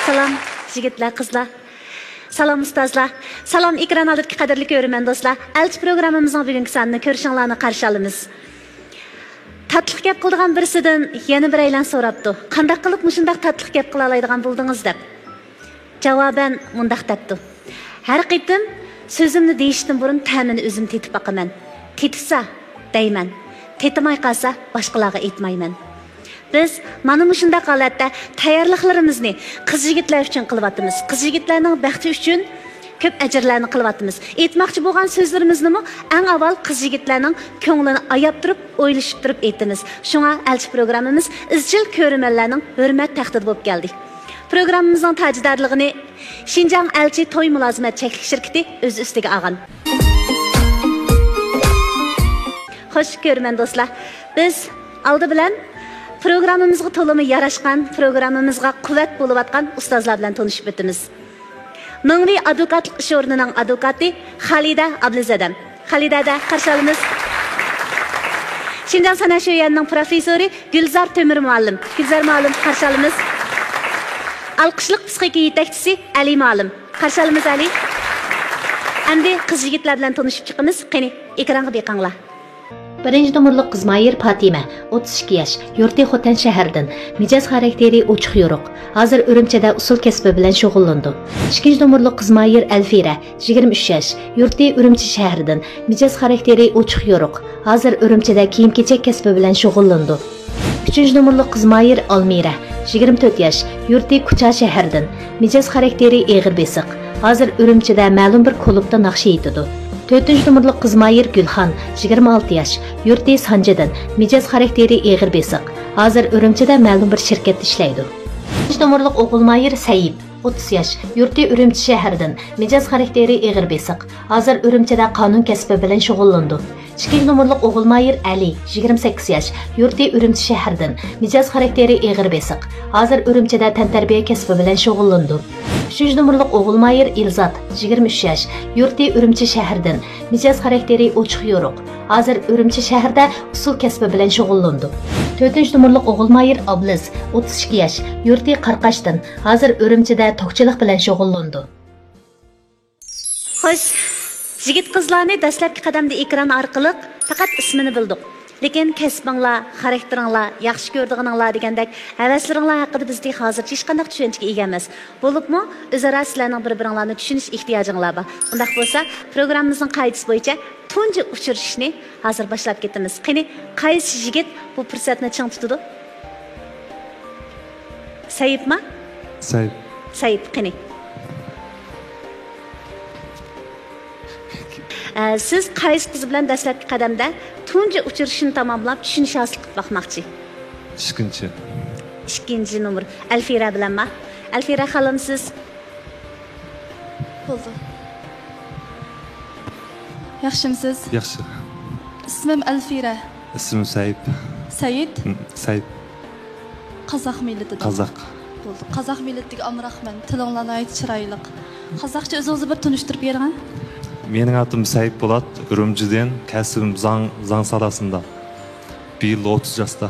Salam yigitlar, qizlar. Salam ustozlar. Salam ekran oldidagi qadrli ko'rman do'stlar. Elchi programmamizning bugungi sonini ko'rishinglarni qarshi olamiz. Tatliq gap qildigan birisidan yana bir aylan so'rabdi. Qanday qilib mushundaq tatliq gap qila oladigan bo'ldingiz deb. Javoban mundaq debdi. Har qitim so'zimni deyishdan burun ta'mini o'zim tetib boqaman. Tetsa deyman. Tetimay qolsa boshqalarga aytmayman. Biz mana mushundaq holatda tayyorliklarimizni qiz yigitlar uchun qilyapmiz. Qiz yigitlarning baxti uchun ko'p ajrlarni qilyapmiz. Aytmoqchi bo'lgan so'zlarimizni eng avval qiz yigitlarning ko'nglini ayab turib, o'ylashib turib aytamiz. Shunga elchi programmamiz izchil ko'rmanlarning hurmat taqdiri bo'lib keldi. Programmamizning tajdorligini Xinjiang elchi to'y mulozimat cheklik shirkati o'z ustiga olgan. Xo'sh ko'rman do'stlar. Biz oldi bilan programmamizga to'limi yarashgan, programmamizga quvvat bo'layotgan ustozlar bilan tanishib o'tamiz. Mingli advokatlik ish o'rnining advokati Xalida Ablizadam. Xalidada qarshi olamiz. Xinjiang san'at sho'yanining professori Gulzar Temir muallim. Gulzar muallim qarshi olamiz. Alqishliq psixika yetakchisi Ali muallim. Qarshi olamiz Ali. Endi qiz yigitlar bilan tanishib chiqamiz. Qani ekranga beqinglar. Birinci numaralı kız Mayır Fatime, 32 yaş, yurti Xotan şehirden, mijoz xarakteri ochiq yo'ruq. Hozir Urumchida usul kasbi bilan shug'ullandi. İkinci numaralı kız Mayır Elfira, 23 yaş, yurti Urumchi shahridan, mijoz xarakteri ochiq yo'ruq. Hozir Urumchida kiyim-kechak kasbi bilan shug'ullandi. Üçüncü numaralı kız Mayır Almira, 24 yaş, yurti Kucha shahridan, mijoz xarakteri eg'ir besiq. Hozir Urumchida ma'lum bir klubda naqsh etadi. 4. numaralı kız Mayır Gülxan, 26 yaş, yurti Sancadan, mijoz xarakteri eg'ir besiq. Hozir Urumchida ma'lum bir shirkatda ishlaydi. 5. numaralı o'g'il Mayır Sayib, 30 yaş, yurti Urumchi shahridan, mijoz xarakteri eg'ir besiq. Hozir Urumchida qonun kasbi bilan shug'ullandi. 2. numaralı o'g'il Mayır Ali, 28 yaş, yurti Urumchi shahridan, mijoz xarakteri eg'ir besiq. Hozir Urumchida tantarbiya kasbi bilan shug'ullandi. 3. numaralı o'g'il Mayır İlzat, 23 yaş, yurti Urumchi shahridan, mijoz xarakteri ochiq yo'ruq. Hozir Urumchi shahrida usul kasbi bilan shug'ullandi. 4. numaralı o'g'il Mayır Abliz, 32 yaş, yurti Qarqashdan, hozir Urumchida tokchilik bilan shug'ullandi. Xo'sh, yigit qizlarni dastlabki qadamda ekran orqali faqat ismini bildik. Lekin kasbinglar, xarakteringlar, yaxshi ko'rdig'inglar degandek havaslaringlar haqida bizda hozircha hech qanday tushunchaga ega emas. Bo'libmi, o'zaro sizlarning bir-biringlarni tushunish ehtiyojinglar bor. Undaq bo'lsa, programmamizning qoidasi bo'yicha tunji uchrashishni hozir boshlab ketamiz. Qani, qaysi yigit bu fursatni ching tutadi? Sayibmi? Sayib. Sayib, qani. Siz qaysi qiz bilan dastlabki qadamda tunji uchrashishni tamomlab tushunish hosil qilib boqmoqchi? Ikkinchi numar Alfira bilanmi? Alfira xalam siz? Bo'ldi. Yaxshimisiz? Yaxshi. Ismim Alfira. Ismim Sayib. Sayid? Sayib. Qozoq millatidan. Qozoq. Bo'ldi. Qozoq millatiga amroqman. Tilinglarni ayt chiroyli. Qozoqcha o'zingizni bir tunishtirib bering. Mening atim Sayib bo'ladi. Urumchidan, kasbim zang salasında. Bir yıl 30 yaşda.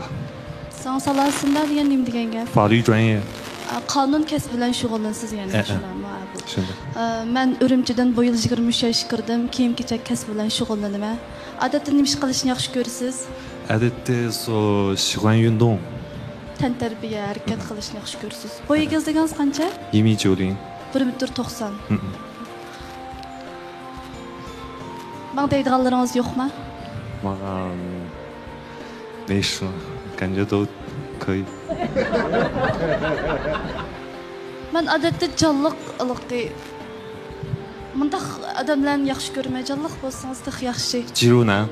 Zang salasında degan nima degan gap? Fali joyi. Qonun kasbi bilan shug'ullanasiz yani. Shunday. Men Urumchidan bu yil 23 yoshga kirdim. Kiyim-kechak kasbi bilan shug'ullanaman. Odatda nima ish qilishni yaxshi ko'rasiz? Odatda shig'an yundong. Tantarbiya, harakat qilishni yaxshi ko'rasiz. Bo'yingiz degansiz qancha? 20 o'ling. 1.90. Bana deydiganlarınız yok mu? Bana ne iş var? Bence de köy. Ben adette canlıq ılıqı. Mındaq adamların yaxşı görmeye canlıq bolsanız da yaxşı. Cirona.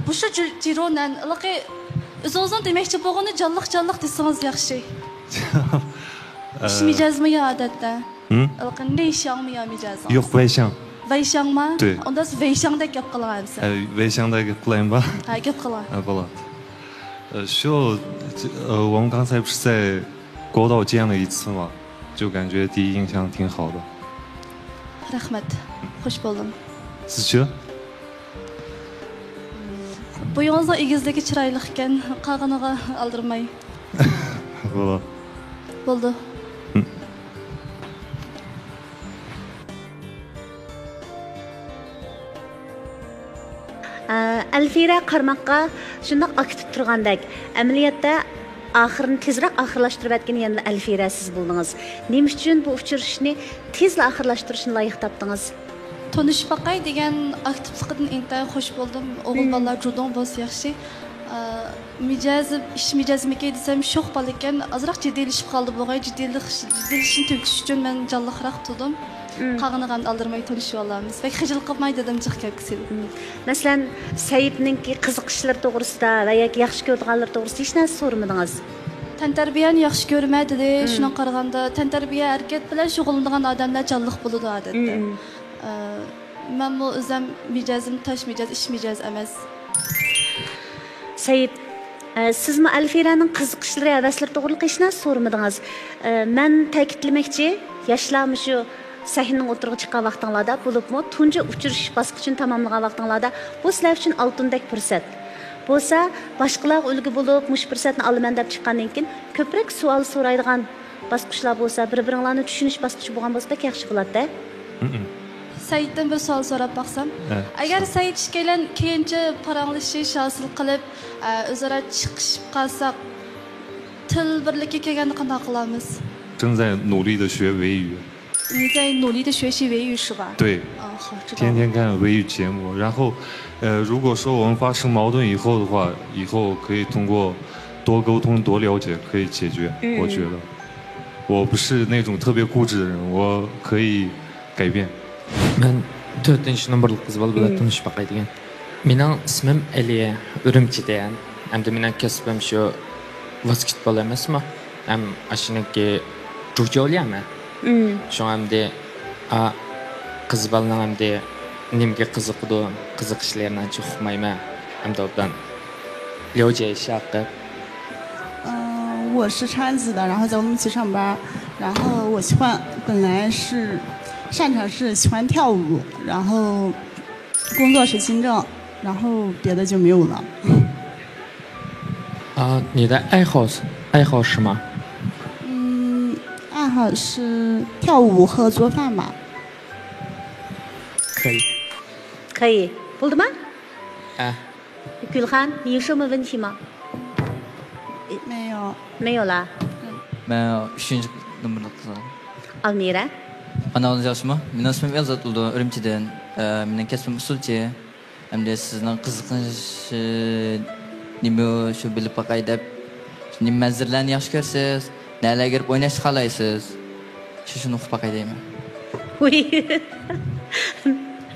Bu şu Cirona ılıqı özünüzün deməkçi boğunu canlıq desiniz yaxşı. İş micazmı ya adette? Ilıqı ne iş yanmı ya micazınız? Yok Veyşan. Veyşan mı? Onda siz Veyşan'da gap qılayım sen. Veyşan'da gap qılayım ba? Ha, gap qılayım. Болады. 我们刚才不是在国道见了一次嘛，就感觉第一印象挺好的。Rahmet. Hoş buldum. Sizce? Boyunuzda egizdeki chiroyli ekan, qag'iniga aldırmay. Bo'ldi. Bo'ldi. Alfira qarmoqqa shundoq aktiv turgandek, amaliyotda oxirini tezroq oxirlashtirib etgan yana Alfira siz bo'ldingiz. Nima uchun bu uchrashishni tezla oxirlashtirishni loyiq topdingiz? Tanışıp bakay degan aktivlikten intayın hoş buldum. Oğul balalar judon bo'lsa yaxshi. Ish mijazimga desam sho'x balakan, azroq jiddiyleşip qoldi bo'g'ay. Jiddiyleşishni to'kish uchun men jonliqroq turdim. Qag'inigan aldırmay tanışıp olamiz. Ve xijil qilmay dedim chiqib keldim. Masalan, Sayitninki qiziqishlari to'g'risida va yoki yaxshi ko'rganlari to'g'risida hech narsa so'ramadingiz. Tantarbiyani yaxshi ko'rmaydi dedi. Shuna qaraganda tantarbiya hareket bilan shug'ullanadigan odamlar jonliq bo'ladi odatda. Men bu o'zim mijazim tash mijaz, ish mijaz emas. Sayit, sizmi Alfiraning qiziqishlari, havaslari to'g'riliq hech narsa so'ramadingiz. Men ta'kidlamoqchi, yoshlarmi shu sahnaning o'tirg'i chiqqan vaqtinglarda bo'libmi, tunji uchrashish bosqichini tamomlagan vaqtinglarda bu sizlar uchun oltindek fursat. Bo'lsa, boshqalar ulgu bo'lib, mush fursatni olaman deb chiqqandan keyin ko'proq savol so'raydigan bosqichlar bo'lsa, bir-biringlarni tushunish bosqichi bo'lgan bo'lsa, bek yaxshi bo'ladi-da. Sayitdan bir savol so'rab baqsam, agar Sayit ishkelan keyincha paranglashish hosil qilib, o'zaro chiqishib qolsak, til birlikka kelganda qanday qilamiz? 正在努力的学维语。你在努力的学习维语是吧？对。好，知道。天天看维语节目，然后，如果说我们发生矛盾以后的话，以后可以通过多沟通、多了解可以解决。我觉得，我不是那种特别固执的人，我可以改变。 Men 4-chi nomerli qiz bola bilan tanishib boqaydigan. Mening ismim Aliya, Urumchidan. Hamda mening kasbim shu basketbol emasmi? Ham ashiniki jujoliyami? Shu hamda qiz bolaning hamda nimga qiziqdi, qiziqishlarini uqmayman. Hamda obdan 了解一下的。我是川子的，然后在乌鲁木齐上班，然后我本来是擅长是喜欢跳舞，然后工作是行政，然后别的就没有了。你的爱好是吗？爱好是跳舞和做饭吧。可以。可以，bo'ldi吗？ Gülhan， 你有什么问题吗？没有。没有啦。Ben 3. nomerli qiz. Almira. Anavunuz yaxshimi? Mening ismim Elzat bo'ldi, Urumchidan. Mening kasbim usulchi. Hamda sizning qiziqish nima shu bilib boqay deb, nima manzillarni yaxshi ko'rsiz, nelarga kirib o'ynashni xohlaysiz? Shuni o'qib boqay deyman.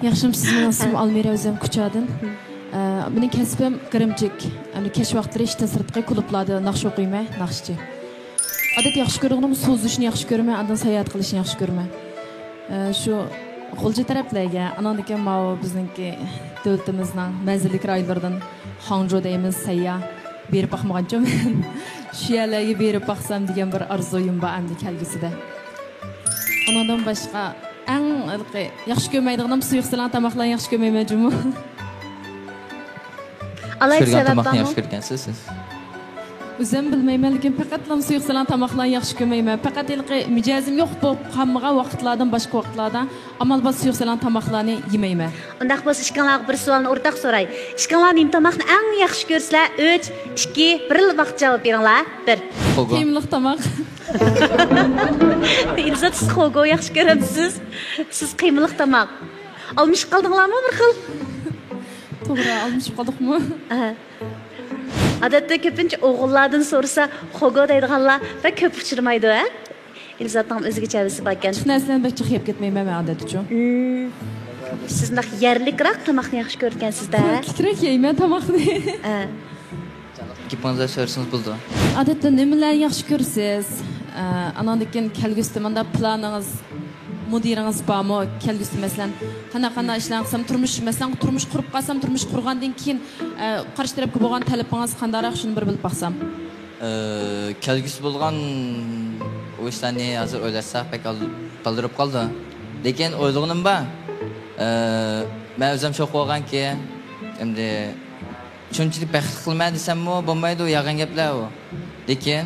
Yaxshim, sizning ismim Almira, o'zim Kuchadan. Mening kasbim Qrimchik. Hamda kech vaqtlari ishdan sirtqi klublarda naqsh o'qiyman, naqshchi. Odat yaxshi ko'rganim so'zlashni yaxshi ko'raman, andan sayohat qilishni yaxshi ko'raman. Shu G'ulji taraflarga, anandikan mau bizningki davlatimizning manzillik rayonlaridan Hangzhou deymiz, sayyoh berib boqmoqchim. Shu yerlarga berib boqsam degan bir orzuyim bor endi kelgusida. Anandan boshqa eng yaxshi ko'rmaydiganim suyuqsilan tomoqlarni yaxshi ko'rmayman jumu. Alay sababmi? Yaxshi ko'rgansiz siz. O'zim bilmayman, lekin faqatlam suyuqsilan tomoqlarni yaxshi ko'rmayman. Faqat mijozim yo'q bo'lib qolmagan vaqtlardan boshqa vaqtlarda amal bas suyuqsilan tomoqlarni yemayman. Undaq bo'lsa, ishqinglarga bir savolni o'rtaq so'ray. Ishqinglar nima tomoqni eng yaxshi ko'rsizlar? 3, 2, 1 vaqt javob beringlar. 1. Qiyimliq tomoq. İlzat, siz xogo yaxshi ko'ramsiz. Siz qiyimliq tomoq. Olmuş qaldinglarmi bir xil? To'g'ri, olmuş qoldikmi? Odatda ko'pincha o'g'illardan so'rasa, xogo deydiganlar va ko'p uchirmaydi, ha? Ilzatning o'zigacha havasi bor ekan. Shu narsadan bechcha yeb ketmayman men odat uchun. Siz naq yerlikroq tomoqni yaxshi ko'rgansizda, ha? Kichikroq yeyman tomoqni. Gapingizda so'rsangiz bo'ldi. Odatda nimalarni yaxshi ko'rsiz? Anandikin kelgusida menda planingiz, mudiringiz bormi? Kelgusida masalan, qanaqa ishlar qilsam, turmush qurib qolsam, turmush qurgandan keyin qarshi tarafga bo'lgan talabingiz qandaroq shuni bir bilib baqsam. Kelgusi bo'lgan o ishlarni hozir o'ylashsak pek qoldirib qoldi. Lekin o'ylig'im bor. Men o'zim shu qo'yganki, endi shunchalik baxtli qilmay desammi, bo'lmaydi, u yag'an gaplar u. Lekin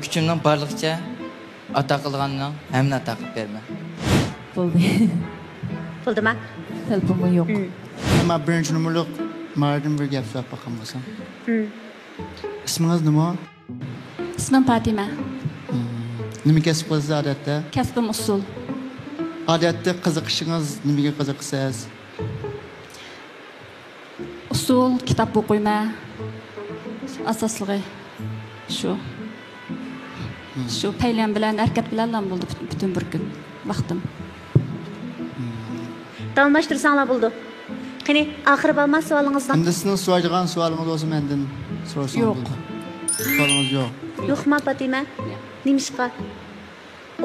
kuchimning borliqcha ata qilganning hamma ata qilib berman. Bo'ldi. Bo'ldimi? Telefon yo'q. men birinchi numurliq Mardan bir gap so'rab bakan bo'lsam. İsminiz nima? İsmim Fatime. Nima kasb qilasiz odatda? Kasbim usul. Odatda qiziqishingiz nimaga qiziqsiz? Usul, kitap o'qiyman. Asosligi shu. Shu paylan bilan, harakat bilan bo'ldi butun bir kun vaqtim. Davomlashtirsanlar bo'ldi. Qani, oxiri bo'lmas savolingizni. Endi sizning so'raydigan savolingiz bo'lsa mendan so'rasam bo'ldi. Savolingiz yo'q. Yo'qmi Fatima? Nimishqa?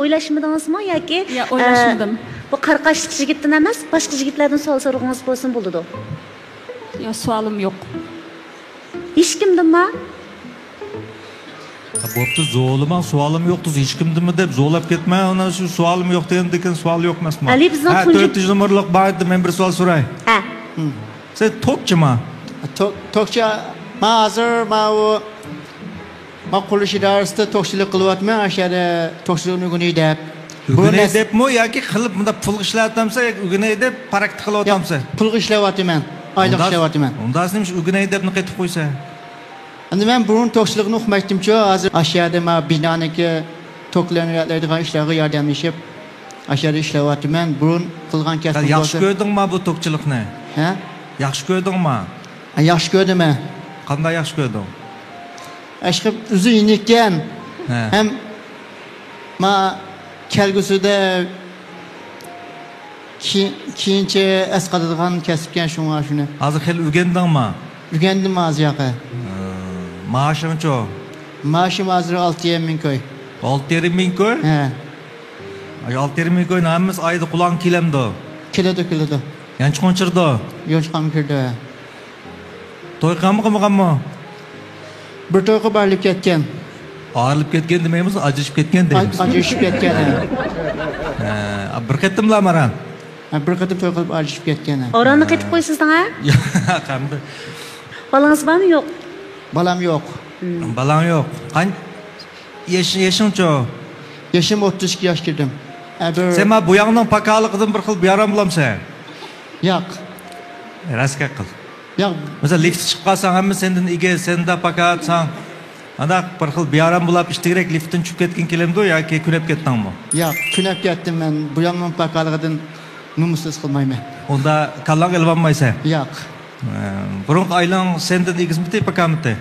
O'ylashmadingizmi yoki? Ya, o'ylashmadim. Bu qarqashlik yigitdan emas, boshqa yigitlardan savol so'ragingiz bo'lsin bo'ldi. Yo, savolim yo'q. Hech kimdanmi? Bo'pti, zo'lima savolim yo'qdi, hech kimdanmi deb zo'lab ketmay, ona shu savolim yo'q degan savol yo'q emasmi? Ali bizning tunji 4 numurliq barda men bir savol so'ray. Ha. Sen tokchimi? Tokchi men hozir men qurilish idorasida tokchilik qilyapman, ashada tokchilikni o'rganay deb. O'rganay debmi yoki qilib bunda pul ishlatamsa, o'rganay deb praktik qilyapamsa? Pul ishlayapman, oylik ishlayapman. Unda nima o'rganay debni qaytib qo'ysa? Endi men burun tokchilikni o'qimaydim-ku, hozir ashada men binoniki toklanadigan ishlarga yordamlashib, ashada ishlayapman. Burun qilgan kasbim bo'lsa. Yaxshi ko'rdingmi bu tokchilikni? Ha? Yaxshi ko'rdingmi? Yaxshi ko'rdim. Qanday yaxshi ko'rding? Aşkım üzü inikken hem ma kelgüsüde kiyince eskadırgan kesipken şuna şunu. Hazır xil ügendin mi? Ügendim az yağı. Maaşın çok? Maaşım hazır 6 bin koy. 6 bin koy? He. 6 bin koy namız ayda kulağın kilemdi? Kiledo. Yani çıkınçırdı? Yok çıkan kirdi. Toy kamı mı? Bir toyga barlık ketken. Ağırlıp ketken demeyimiz, acışıp ketken deyimiz. Acışıp ketken. Bir kettim la maran. Bir kettim toyga acışıp ketken. Oranı ketip koysizdin ha? Kamdı. Balanız var mı? Yok. Balam yok. Balam yok. Yaşın çok? Yaşım 32 yaş girdim. Sen bu yandan pakalıqdın bir xil bir yaram bulam sen? Yok. Raska qil. Yok. Mesela lift chiqib qolsang hamma sendan ega, senda pakatsan. Anda bir xil bir yaram bulab ishtirak liftdan tushib ketgin kelamdi yoki kunab ketdingmi? Yo'q, kunab ketdim men. Bu yandan pakalıqdan numusiz qilmayman. Unda kallang ilvanmaysan? Yo'q. Burun aylan sendan egizmidi pakamidi?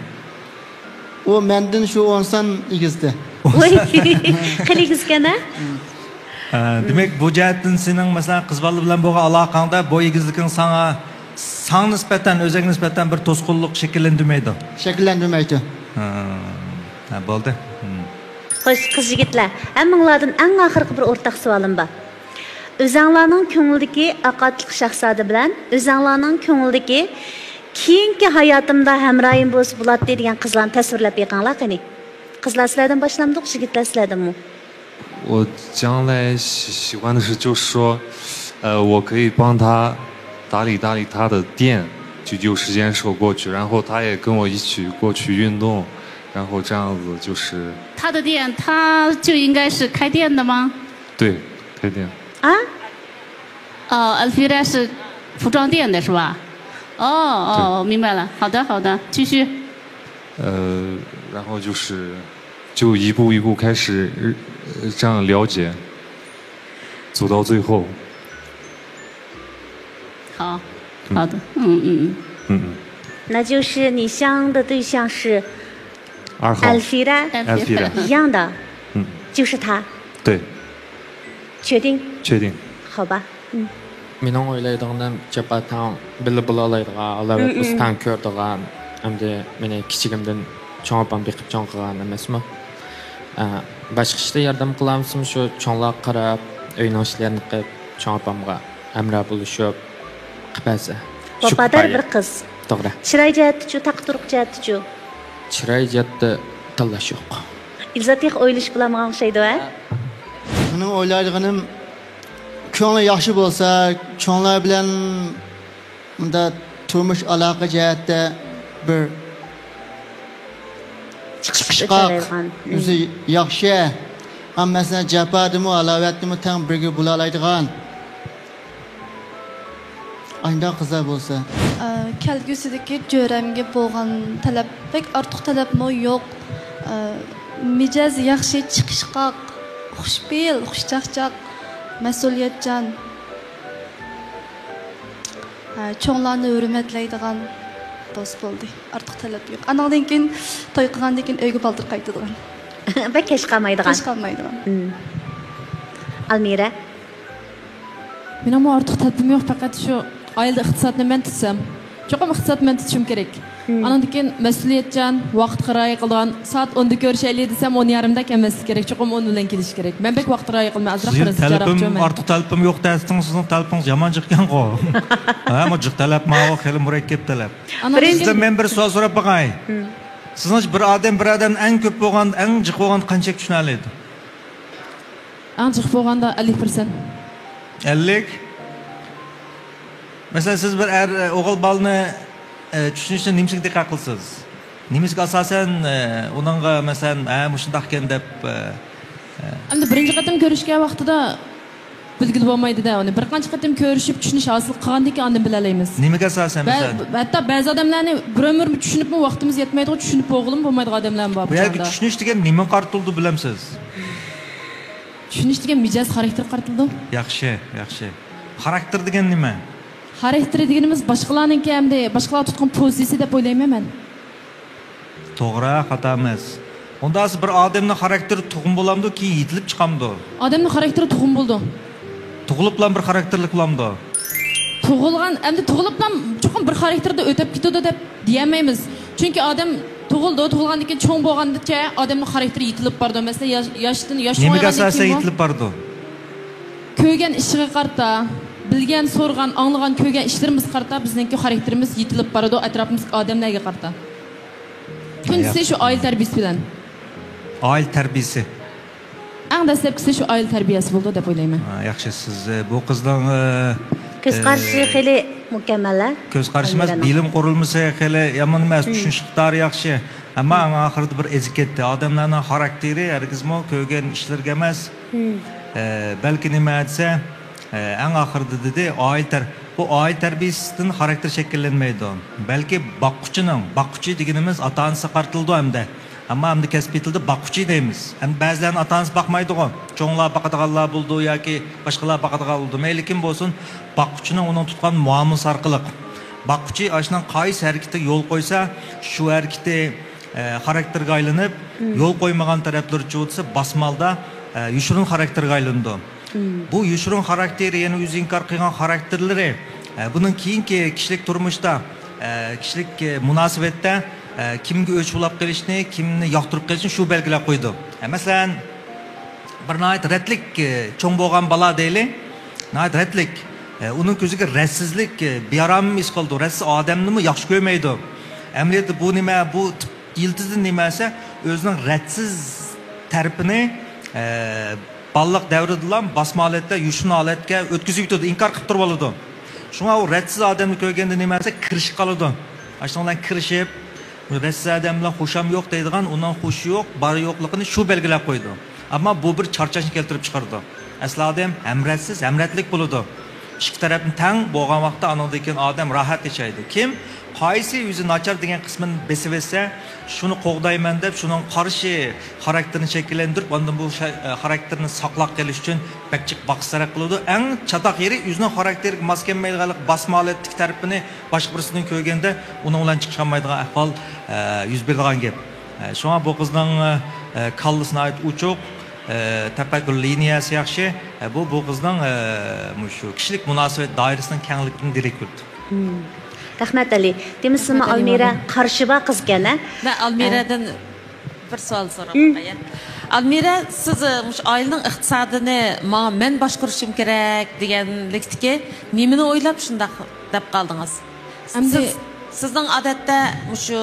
O menden şu onsan igizdi. Oy, qiligizgan ha? Demek bu jihatdan sening mesela qiz bola bilan bo'lgan aloqangda bu egizlikning sana nisbatan, o'ziga nisbatan bir to'sqinlik shakllantirmaydi. Shakllantirmaydi. Ha, bo'ldi. Xo'sh, qiz yigitlar, hammanglardan eng oxirgi bir o'rtaq savolim bor. O'zinglarning ko'nglidagi aqatliq shahzoda bilan o'zinglarning ko'nglidagi keyingi hayotimda hamroyim bo'lsa bo'ladi degan qizlarni tasvirlab beqinglar qani. Qizlar sizlardan boshlamdik, yigitlar sizlardanmi?我将来喜欢的是，就是说，我可以帮他打理他的店，就时间守过去，然后他也跟我一起过去运动，然后这样子就是他的店，他就应该是开店的吗？对，开店啊？Alfira 是服装店的是吧？哦，明白了。好的，继续。然后就一步一步开始这样了解，走到最后。好的，那就是你相的对象是2号 Alfira 一样的，就是他。对。确定？确定。好吧，Mening o'ylaydig'im chapatan bilib bo'la oladigan, alavat ustan ko'rdigan, hamda meni kichigimdan cho'ng opam beqib cho'ng qilgan emasmi? Boshqa ishda yordam qilamizmi shu cho'nglar qarab, uyning ishlarini qilib, cho'ng opamga amra bo'lishib qilsa. Vafodor bir qiz. To'g'ri. Chiroy jihati-chu, taqturuq jihati-chu. Chiroy jihati tanlash yo'q. İlzatiq o'ylash bilamagan o'xshaydi, ha? Mening o'ylaydiganim ko'ngli yaxshi bo'lsa, cho'nglar bilan unda turmush aloqa jihatda bir chiqishqoq, o'zi yaxshi, hammasini japadimi, alavatimi tang birga bo'la oladigan. Ayda kızlar bolsa. Kelgusidagi jo'ramga bo'lgan talab pek ortiq talabmi yo'q. Mijoz yaxshi, chiqishqoq, xushfe'l, xushchaqchaq, mas'uliyatchan. Cho'nglarni hurmatlaydigan do'st bo'ldi. Ortiq talab yo'q. Anaqdan keyin to'y qilgandan keyin uyga baldir qaytadigan. Bak kech qolmaydigan. Kech qolmaydigan. Almira. Mening ortiq talabim yo'q, faqat shu oilada iqtisodni men tutsam. Cho'qim iqtisod men tutishim kerak. Andan keyin mas'uliyatchan, vaqtga rioya qilgan, soat 10da ko'rishaylik desam 10:30da kelmaslik kerak. Cho'qim 10 bilan kelish kerak. Men bek vaqtga rioya qilmay azroq qarasa talabim ortiq talabim yo'q desding, sizning talabingiz yomon chiqqan-ku. Ha, bu jiq talab ma'vo xeli murakkab talab. Sizdan men bir savol so'rab qo'yay. Sizning bir odam eng ko'p bo'lgan, eng jiq bo'lgan qancha tushunaladi? Eng jiq bo'lganda 50%. 50. Mesela siz bir o'g'il balni tushunishni nimasiga diqqat qilsiz? Nimasiga asosan uningga masalan, shundoq ekan deb endi birinchi qatim ko'rishgan vaqtida bilgili bo'lmaydi-da, uni bir qancha qatim ko'rishib tushunish hosil qilgandan keyin ondan bilalaymiz. Nimaga asosan masalan? Hatto ba'zi odamlarni bir umr tushunibmi, vaqtimiz yetmaydi, tushunib o'g'lim bo'lmaydigan odamlar bor. Bu yerga tushunish degan nima qartildi bilamsiz? Tushunish degan mijoz, xarakter qartildi. Yaxshi. Xarakter degan nima? Xarakter deganimiz boshqalarningki hamda boshqalar tutgan pozitsiya deb o'ylayman men. To'g'ri, xato emas. Unda bir odamning xarakteri tug'um bo'lamdi, keyin yetilib chiqamdi. Odamning xarakteri tug'um bo'ldi. Tug'ilib bilan bir xarakterlik bo'lamdi. Tug'ilgan, endi tug'ilib bilan cho'qim bir xarakterda o'tib ketadi deb deyamaymiz. Chunki odam tug'ilgandan keyin cho'ng bo'lgancha odamning xarakteri yetilib bordi. Masalan, yoshdan yosh nimaga asosan yetilib bordi? Ko'rgan ishiga qarta, bilgan, so'rgan, anglagan, ko'rgan ishlarimiz qarta bizningki xarakterimiz yetilib boradi atrofimiz odamlarga qarta. Kunisi shu oila tarbiyasi bilan. Oila tarbiyasi. Eng dastlabkisi shu oila tarbiyasi bo'ldi deb o'ylayman. Yaxshi, siz bu qizning ko'z qarashi xeli mukammal. Ko'z qarashi emas, bilim qurilmasi xeli yomon emas, tushunish iqtidori yaxshi. Ammo oxirida bir ezib ketdi. Odamlarning xarakteri hargizmo ko'rgan ishlarga emas. Balki nima desa, eng oxirida dedi, bu oila tarbiyasidan xarakter shakllanmaydi. Balki boqquchi deganimiz ota-onasi qartildi hamda. Ammo hamda kasbiy tilda boqquchi deymiz. Ham ba'zilarning ota-onasi boqmaydi-ku. Cho'nglar boqadiganlar bo'ldi yoki boshqalar boqadigan bo'ldi. Mayli kim bo'lsin, boqquchining uning tutgan muomalasi orqali boqquchi ashning qaysi harakatiga yo'l qo'ysa, shu harakati xarakterga aylanib, yo'l qo'ymagan taraflar cho'tsa basmalda yushrun xarakterga aylandi. Bu yushrun xarakteri yana o'z inkor qilgan xarakterlari bunun keyingi kishilik turmushda, kishilik munosabatda kimga o'ch bo'lib qolishni, kimni yoqtirib qolishni shu belgilab qo'ydi. Masalan, bir nayt ratlik cho'ng bo'lgan bola deylik, nayt ratlik uning ko'ziga rassizlik, bearam his qildi. Rassiz odamni yaxshi ko'rmaydi. Amaliyotda bu nima, bu yildizi nimasi o'zining rassiz tarafini balliq davridilan basmolatda yushun holatga o'tkazib yutadi, inkor qilib turib oladi. Shunga u rassiz odamni ko'rganda nimasi kirishib qoladi. Ashundan kirishib, rassiz odam bilan xusham yo'q deydigan, undan xushi yo'q, bari yo'qligini shu belgilab qo'ydi. Ammo bu bir charchashni keltirib chiqardi. Asli odam ham rassiz, ham ratlik bo'ladi. Ikki tarafni tang bo'lgan vaqtda anondan keyin odam rohat yashaydi. Kim qaysi o'zi nachar degan qismini besib etsa, shuni qo'g'dayman deb, shuning qarshi xarakterini shakllantirib, ondan bu xarakterni saqlab qolish uchun bakchiq baqsaraq qiladi. Eng chatoq yeri o'zining xarakteriga mos kelmaydiganlik, basmolatlik tarafini boshqa birisidan ko'rganda, uning bilan chiqish olmaydigan ahvol yuz beradigan gap. Shunga bu qizning kallasini ayt uchuq, tafakkur liniyasi yaxshi. Bu qizning shu kishilik munosabat doirasining kengligidan derak ko'rdi. Rahmat Ali. Demisizmi Almira qarshiba qizgana? Men Almiradan bir savol so'rab qo'yaman. Almira, siz oilaning iqtisodini men boshqarishim kerak deganlikdagi nimani o'ylab shunday deb qoldingiz? Sizning odatda shu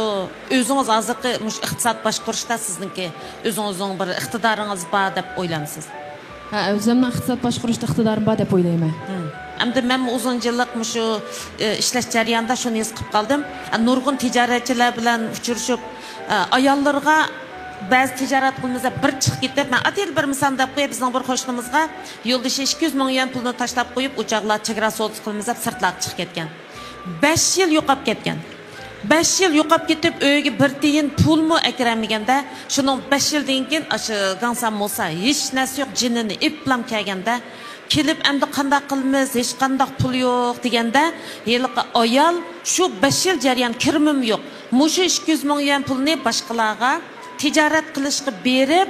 o'zingiz hozirgi iqtisod boshqarishda sizningki o'zingizning bir iqtidoringiz bor deb o'ylamsiz? Ha, o'zimning iqtisod boshqarishda iqtidorim bor deb o'ylayman. Hamda men uzun yillik shu ishlash jarayonida shuni his qilib qoldim. Nurg'un tijoratchilar bilan uchrashib, ayollarga bazı ticaret kılımızda bir çıkıp gidip, ben atel bir misal da koyup bizden bir hoşluğumuzga yoldaşı 200 milyon yuan pulunu taşlap koyup uçaklar çekira soğutu kılımızda sırtlar çıkıp ketken. 5 yıl yoqap ketken. 5 yıl yoqap ketip öyge bir tiyin pul mu ekranmegende, şunun 5 yıl deyinken aşı gansam olsa hiç nesi yok cinini iplam kelgende, kelip endi qandaq qilamiz, hech qandaq pul yo'q deganda, yiliqi ayol shu 5 yil jarayon kirmim yo'q. Mushu 200 ming yuan pulni boshqalarga tijorat qilishga berib,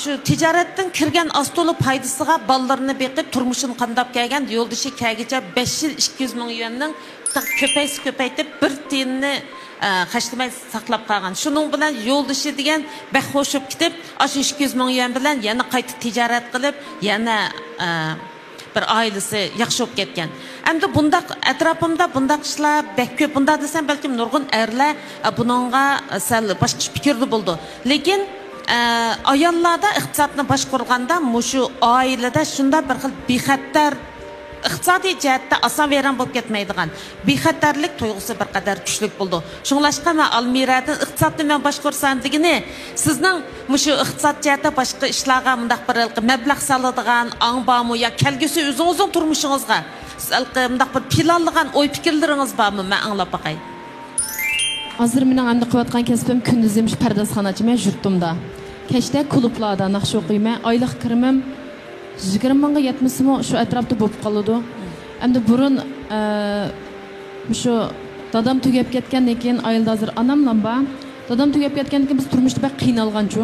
shu tijoratdan kirgan astoli foydasiga bolalarini beqib turmushini qandab kelgan yo'ldoshi kelgacha 5 yil 200 ming yuanning ko'paytib bir tiyinni qaşlamay saqlab qolgan. Shuning bilan yo'ldoshi degan baxo'shib ketib, shu 200 ming yuan bilan yana qayta tijorat qilib, yana bir ailesi yaxshi bo'lib ketgan. Endi bundaq atrofimda bundaq ishlar bek ko'p. Bunda desam balkim nurg'un erlar buningga sal boshqa fikrli bo'ldi. Lekin ayollarda iqtisodni boshqarganda mushu oilada shunda bir xil bexatar iqtisodiy jihatda oson veran bo'lib ketmaydigan bexatarlik tuyg'usi bir qadar kuchli bo'ldi. Shunglashqa men Almiradan iqtisodni men boshqarsam degini, sizning mushu iqtisod jihatda boshqa ishlarga mundaq bir mablag' soladigan angbamu yo kelgusi o'zingizning turmushingizga mundaq bir planlagan o'y fikrlaringiz bormi? Men anglab boqay. Hozir mening endi qilayotgan kasbim kunduzim pardozxonachiman yurtimda. Kechda klublarda naqsh o'qiyman. Oylik kirimim 20 mingga yetmasimi shu atrofda bo'lib qoladi. Endi burun shu dadam tugab ketgandan keyin ayilda hozir onamlar bor. Dadam tugab ketgandan keyin biz turmushda bak qiynalganchu.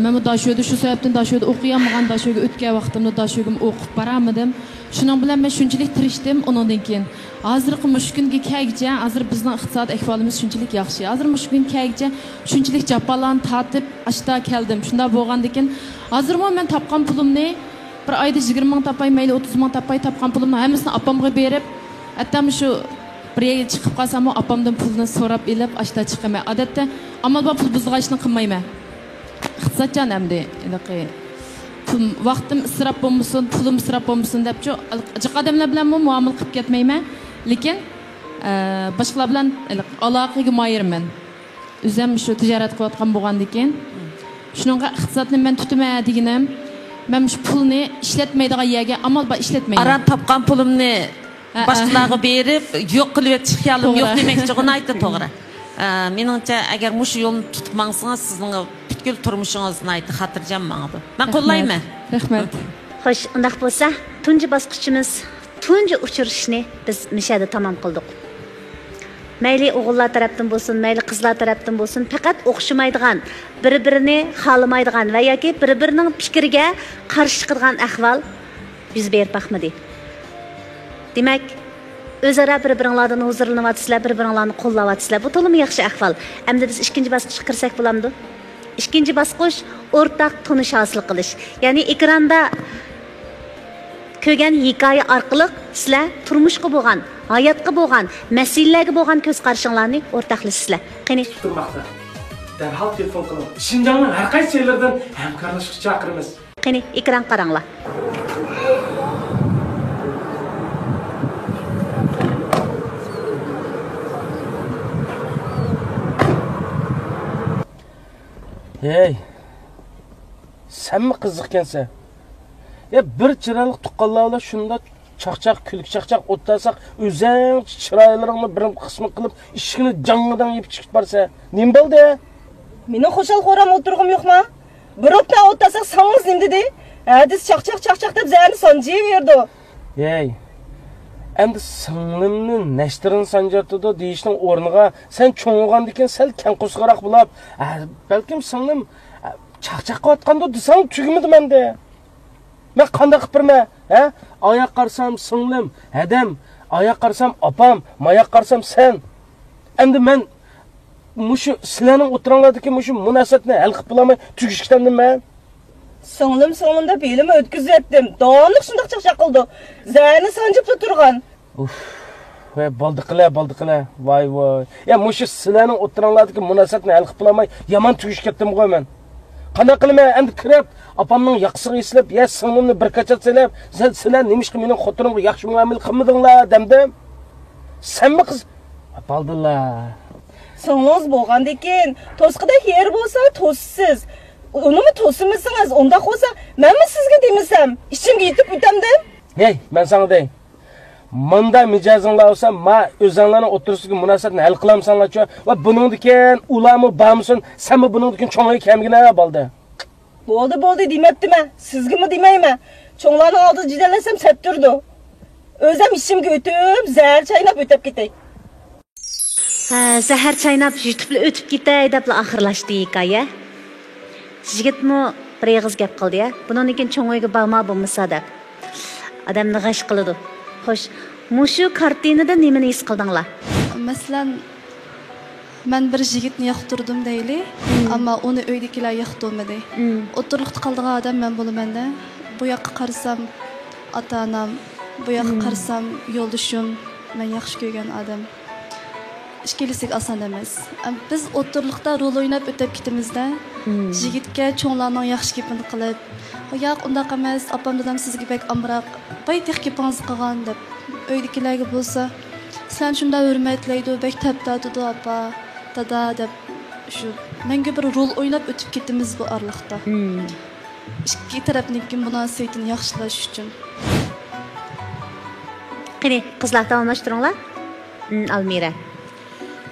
Men bu dashoyda shu sababdan dashoyda o'qiyolmagan, dashoyga o'tgan vaqtimda dashoygim o'qib boramadim. Shuning bilan men shunchalik tirishdim undan keyin. Hozirgi mushkunga kelguncha, hozir bizning iqtisod ahvolimiz shunchalik yaxshi. Hozir mushkun kelguncha shunchalik jafolarni tatib ashta keldim. Shunda bo'lgandan keyin hozirmi men topgan pulimni bir oyda 20 ming topay, mayli 30 ming topay, topgan pulimni hammasini opamga berib, hatto shu bir yerga chiqib qolsam, opamdan pulni so'rab elib ashta chiqaman. Odatda amal bor pul buzg'ashni qilmayman. Iqtisodchan hamda vaqtim isrof bo'lmasin, pulim isrof bo'lmasin deb odamlar bilan muomala qilib ketmayman. Lekin boshqalar bilan aloqaga moyirman. O'zim shu tijorat qilayotgan bo'lgandan keyin shunga iqtisodni men tutaman deganim, men shu pulni ishlatmaydigan yerga amal bor ishlatmayman. Aram topgan pulimni boshqalarga berib, yo'q qilib o'tish xayolim yo'q demoqchi, uni aytdi to'g'ri. Meningcha agar mushu yo'lni tutib mangsangiz sizning butkul turmushingizni aytdi xotirjam manga bu. Men qo'llayman. Rahmat. Xo'sh, undaq bo'lsa, tunji bosqichimiz, tunji uchrashishni biz mishada tamom qildik. Mayli o'g'illar tarafdan bo'lsin, mayli qizlar tarafdan bo'lsin, faqat o'xshamaydigan, bir-birini xolamaydigan va yoki bir-birining fikriga qarshi chiqadigan ahvol yuz berib baxmadi. Demak, o'zaro bir-biringlardan huzurlanyapsizlar, bir-biringlarni qo'llayapsizlar. Bu to'liq yaxshi ahvol. Endi biz ikkinchi bosqichga kirsak bo'lamdi. İkinci bosqich o'rtaq tonish hosil qilish. Ya'ni ekranda ko'rgan hikoya orqali sizlar turmushga bo'lgan, hayotga bo'lgan, masalalarga bo'lgan ko'z qarashinglarni o'rtaqlasizlar. Qani turmoqda. Darhol telefon qiling. Shinjongning har qaysi yerlardan hamkorlashishga chaqiramiz. Qani ekran qaranglar. Hey, sen mi qiziqkansan? Ya bir chiroyli tuqqanlarla shunda chaqchaq, kulk chaqchaq o'tlasak, o'zing chiroylaringni bir qismi qilib, ishini jangidan yeb chiqib borsa, nim bo'ldi? Mening xo'shal xo'ram o'tirg'im yo'qmi? Bir o'tdan o'tlasak, sangiz nim dedi? Hadis chaqchaq deb zani sonjiy berdi. Hey, endi singlimni nashtirin sanjartidi deyishning o'rniga sen cho'ng'andan keyin sal kanqusqaroq bo'lib, balkim singlim chaqchaq qilayotganda desang tugimidi menda. Men qanday qilib birman, ha? Oyoq qarsam singlim, hadam, oyoq qarsam opam, moyoq qarsam sen. Endi men mushu sizlarning o'tiringlardagi mushu munosabatni hal qilib bo'lamay tugishgandim men. Singlim deb elim o'tkazatdim. Davomli shunday chaqchaq qildi. Zani sanjib turgan. Uf. Voy boldiqlar. Voy. Ya mushu sizlarning o'tiringlardagi munosabatni hal qilib bo'lamay yomon tugish ketdim qo'y men. Qanday qilaman endi kirib, opamning yaqsig'i eslab, ya singlimni bir qachot selab, sizlar nimishqa mening xotinimga yaxshi muomala qilmadinglar demdim. Senmi qiz? Boldinglar. Soğunuz boğandikin, tosqıda yer bolsa tossuz. Onu mu tosumussunuz? Onda olsa ben mi sizge demisem? İçimge yetip bitemdim. Hey, ben sana deyim. Manda mijazınla olsa ma özanlarının oturusundaki münasebetini hal kılamsanlar ço. Ve bunun diken ulamı bağımsın, sen mi bunun diken çoğunluğu kemgine baldı? Boldu demeptim ha. Sizge mi demeyim ha? Çoğunlarını aldı cidelesem septirdi. Özüm içimge ötüp, zəhər çaynap ötüp gitey. Zəhər çaynap ötüp gitey dep ahırlaştı hikaye. Jigit mu bir yığız gap qildi ya. Bunun için çoğunluğu bağma bulmasa dep. Adamni g'ash qiladi. Xo'sh, mushu kartinada nimani his qildinglar? Masalan, men bir yigitni yoqtirdim deyli, ammo uni uydagilar yoqtirmadi. O'tirliqda qoldigan odam men bo'laman-da. Bu yoqqa qarasam ota-onam, bu yoqqa qarasam yo'ldoshim, men yaxshi ko'rgan odam. İşkelisik asan emas. Biz o'tirliqda rol o'ynab o'tib ketimizda, yigitga cho'nglarning yaxshi gapini qilib, "Yo'q, undoq emas, opam dadam sizga bek amroq, bay tex gapangiz qilgan" deb uydagilarga bo'lsa, "Sen shunda hurmatlaydi, bek taptadi opa, dada" deb shu menga bir rol o'ynab o'tib ketimiz bu orliqda. Ikki tarafniki munosabatini yaxshilash uchun. Qani, qizlar davomlashtiringlar. Almira.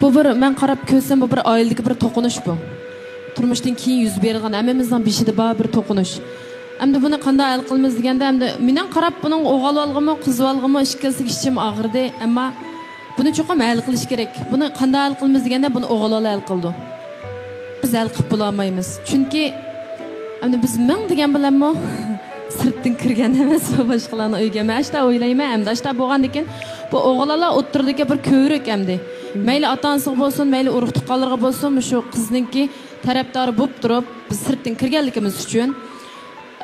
Bu bir men qarab ko'rsam bu bir oiladagi bir to'qinish bu. Turmushdan keyin yuz bergan hammamizning beshida bor bir to'qinish. Endi buni qanday hal qilamiz deganda endi men qarab buning o'g'il olg'imi, qiz olg'imi ishkilsi ishim og'irdi, ammo buni cho'qim hal qilish kerak. Buni qanday hal qilamiz deganda buni o'g'il hal qildi. Biz hal qilib bo'la olmaymiz. Chunki endi biz men degan bilanmi sirtdan kirgan emas, boshqalarning uyga mashta o'ylayman, endi ashta bo'lgandan keyin bu o'g'illar o'tirdagi bir ko'rik endi. Mayli ota-onasiga bo'lsin, mayli urug' tuqqanlarga bo'lsin, shu qizninki tarafdori bo'lib turib, biz sirtdan kirganligimiz uchun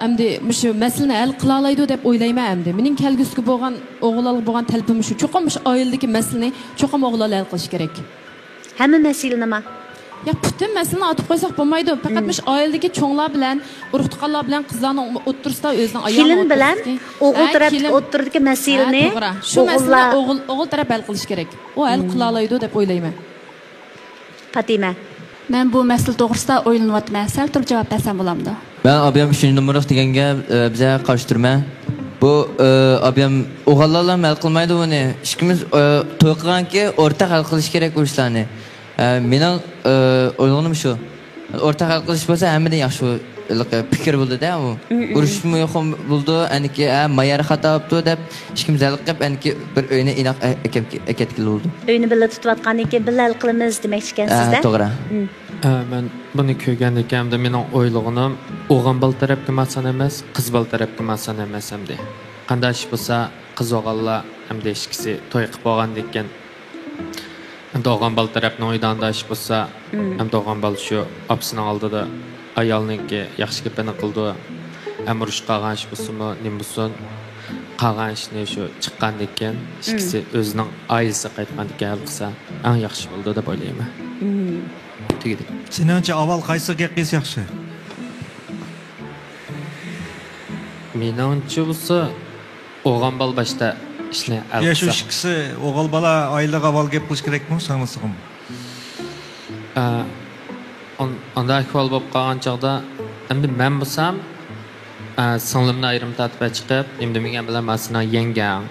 endi shu masalani hal qila oladi deb o'ylayman endi. Mening kelgusiga bo'lgan o'g'illarga bo'lgan talabim shu. Cho'qim shu oiladagi masalani cho'qim o'g'illar hal qilish kerak. Hamma masala nima? Ya bütün masalani atib qo'ysak bo'lmaydi. Faqat mush oiladagi cho'nglar bilan, urug' tuqqanlar bilan qizlarning o'tirsida o'zining ayolini kelin bilan o'g'il taraf o'tirdagi masalani shu masalani o'g'il taraf hal qilish kerak. U hal qila oladi deb o'ylayman. Fatima. Men bu masala to'g'risida o'ylanyapman. Sal turib javob bersam bo'lamdi. Ben abim 3 numaralı degenge bize karıştırma. Bu abim o'g'illar hal qilmaydi buni. Ishimiz to'y qilgan ki o'rtaq hal qilish kerak bu ishlarni. Mening o'ylanim shu. O'rtaq hal qilish bo'lsa hammadan yaxshi fikr bo'ldi-da u. Urushmi yo'q bo'ldi, aniki mayar xato bo'ldi deb ishimiz hal qilib, aniki bir uyni inoq eketkil bo'ldi. Uyni birga tutayotgandan keyin birga hal qilamiz demoqchi ekansiz-da? To'g'ri. Men buni ko'rgan ekanimda mening o'ylig'im o'g'il bal tarafga masan emas, qiz bal tarafga masan emas hamda. Qanday ish bo'lsa, qiz o'g'illar hamda ishkisi to'y qilib bo'lgandan keyin o'g'il bal tarafning o'yidanda ish bo'lsa, hamda o'g'il bal shu opsining oldida ayolniki yaxshi gapini qildi. Amrush qilgan ish bo'lsinmi, nim bo'lsin, qilgan ishni shu chiqqandan keyin ishkisi o'zining oilasi qaytgandan keyin hal qilsa, eng yaxshi bo'ldi deb o'ylayman. Seningcha avval qaysi qilsa yaxshi? Meningcha bo'lsa o'g'il bal boshda ishni hal qilsa. Shu ikkisi o'g'il bola oilaga avval gap qilish kerakmi, sanasizmi? Onda ahvol bo'lib qolgan chog'da endi men bo'lsam singlimni ayrim tatbiq chiqib, endi menga bilan masina yengam.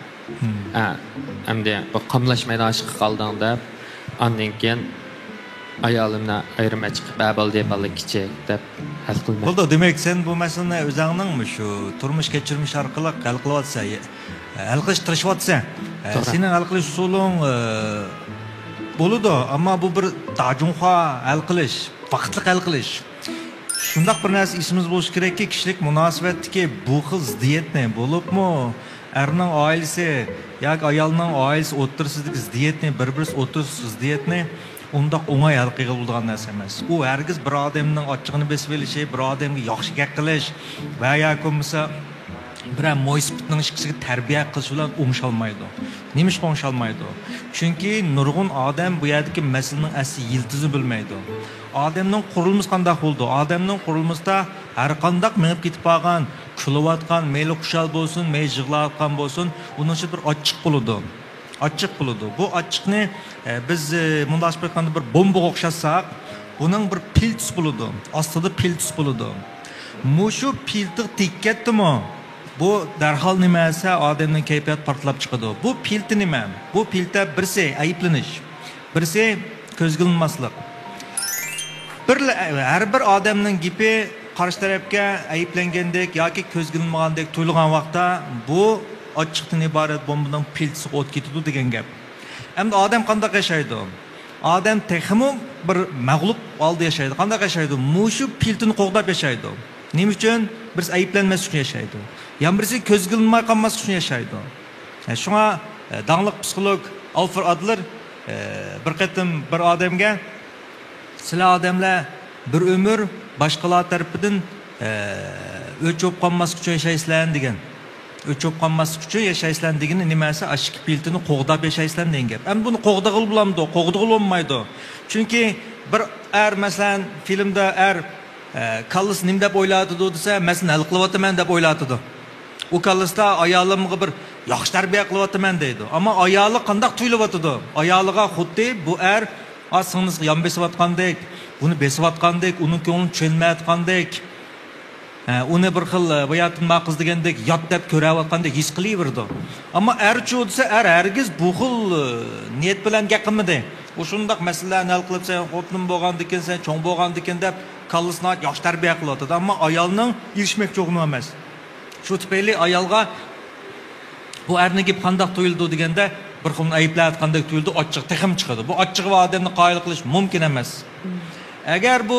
Endi bu qamlashmaydi aşık qalding deb, ondan keyin ayolimni ayrim chiqib, "Babal deb kichik" deb hal qildim. Bo'ldi, demak sen bu masalani o'zingning shu turmush kechirmish orqali hal qilyapsan, hal qilish tirishayapsan. Sening hal qilish usuling bo'ladi, ammo bu bir tajunha hal qilish, vaqtli hal qilish. Shundaq bir narsa isimiz bo'lishi kerakki, kishilik munosabatdagi bu xil ziddiyatni bo'libmi, erning oilasi yoki ayolning oilasi o'tirsidagi ziddiyatni, bir-birisi o'tirsiz ziddiyatni undoq o'ngay hal qilib bo'lgan narsa emas. U hargiz bir odamning ochig'ini besib olishi, bir odamga yaxshi gap qilish va yoki bo'lmasa bir mo'ysibning ishqisiga tarbiya qilish bilan o'ngshalmaydi. Nima ish o'ngshalmaydi? Chunki nurg'un odam bu yerdagi masalaning asli yildizi bilmaydi. Odamning qurilmasi qanday bo'ldi? Odamning qurilmasida har qanday minib ketib qolgan, kulayotgan, mayli xushal bo'lsin, mayli yig'layotgan bo'lsin, uning ichi bir ochiq bo'ladi. Açıq buludu. Bu açıqni biz mundaq aytganda bir bombaga o'xshatsak, buning bir piltus buludu. Ostida piltus buludu. Mushu piltiq tekkatdimi? Bu darhol nima esa odamning kayfiyati portlab chiqadi. Bu pilti nima? Bu pilta birsi ayblanish, birsi ko'zga ilinmaslik. Har bir odamning gapi qarshi tarafga ayblangandek yoki ko'zga ilinmagandek tuyulgan vaqtda bu ochiqdan iborat bombadan piltisi o't ketadi degan gap. Endi odam qanday yashaydi? Odam texmi bir mag'lub holda yashaydi. Qanday yashaydi? Mushu piltini qo'g'dab yashaydi. Nima uchun? Birisi ayblanmas uchun yashaydi. Yana birisi ko'zga ilinmay qolmas uchun yashaydi. Shunga danglik psixolog Alfred Adler bir qatim bir odamga sizlar odamlar bir umr boshqalar tarafidan o'chib qolmas uchun yashaysizlar degan. O'chib qolmas uchun yashaysizlar degani nimasi? Ashik piltini qo'g'dab yashaysizlar degan gap. Endi buni qo'g'dag'il bo'lamdi, qo'g'dag'il bo'lmaydi. Chunki bir masalan filmda kallis nim deb o'ylatdi desa, masalan hal qilyapman deb o'ylatdi. U kallisda ayolimga bir yaxshi tarbiya qilyapman deydi. Ammo ayoli qanday tuyulyapti? Ayoliga xuddi bu singlisi yon besiyotgandek, buni besiyotgandek, uning ko'nglini tushunmayotgandek, uni bir xil voyatimma qiz degandek yot deb ko'rayotgandek his qilaverdi. Ammo erchi desa, hargiz bu xil niyat bilan gapirmadi. O'shundoq masalalarni hal qilib, sen xotinim bo'lgandikan, sen cho'ng bo'lgandikan deb kallisni yaxshi tarbiya qilyapti. Ammo ayolning erishmoqchi o'g'ni emas. Shu tufayli ayolga bu erning gap qanday tuyuldi deganda bir xil ayblayotgandek tuyuldi, ochiq texim chiqadi. Bu ochiq va odamni qoyil qilish mumkin emas. Agar bu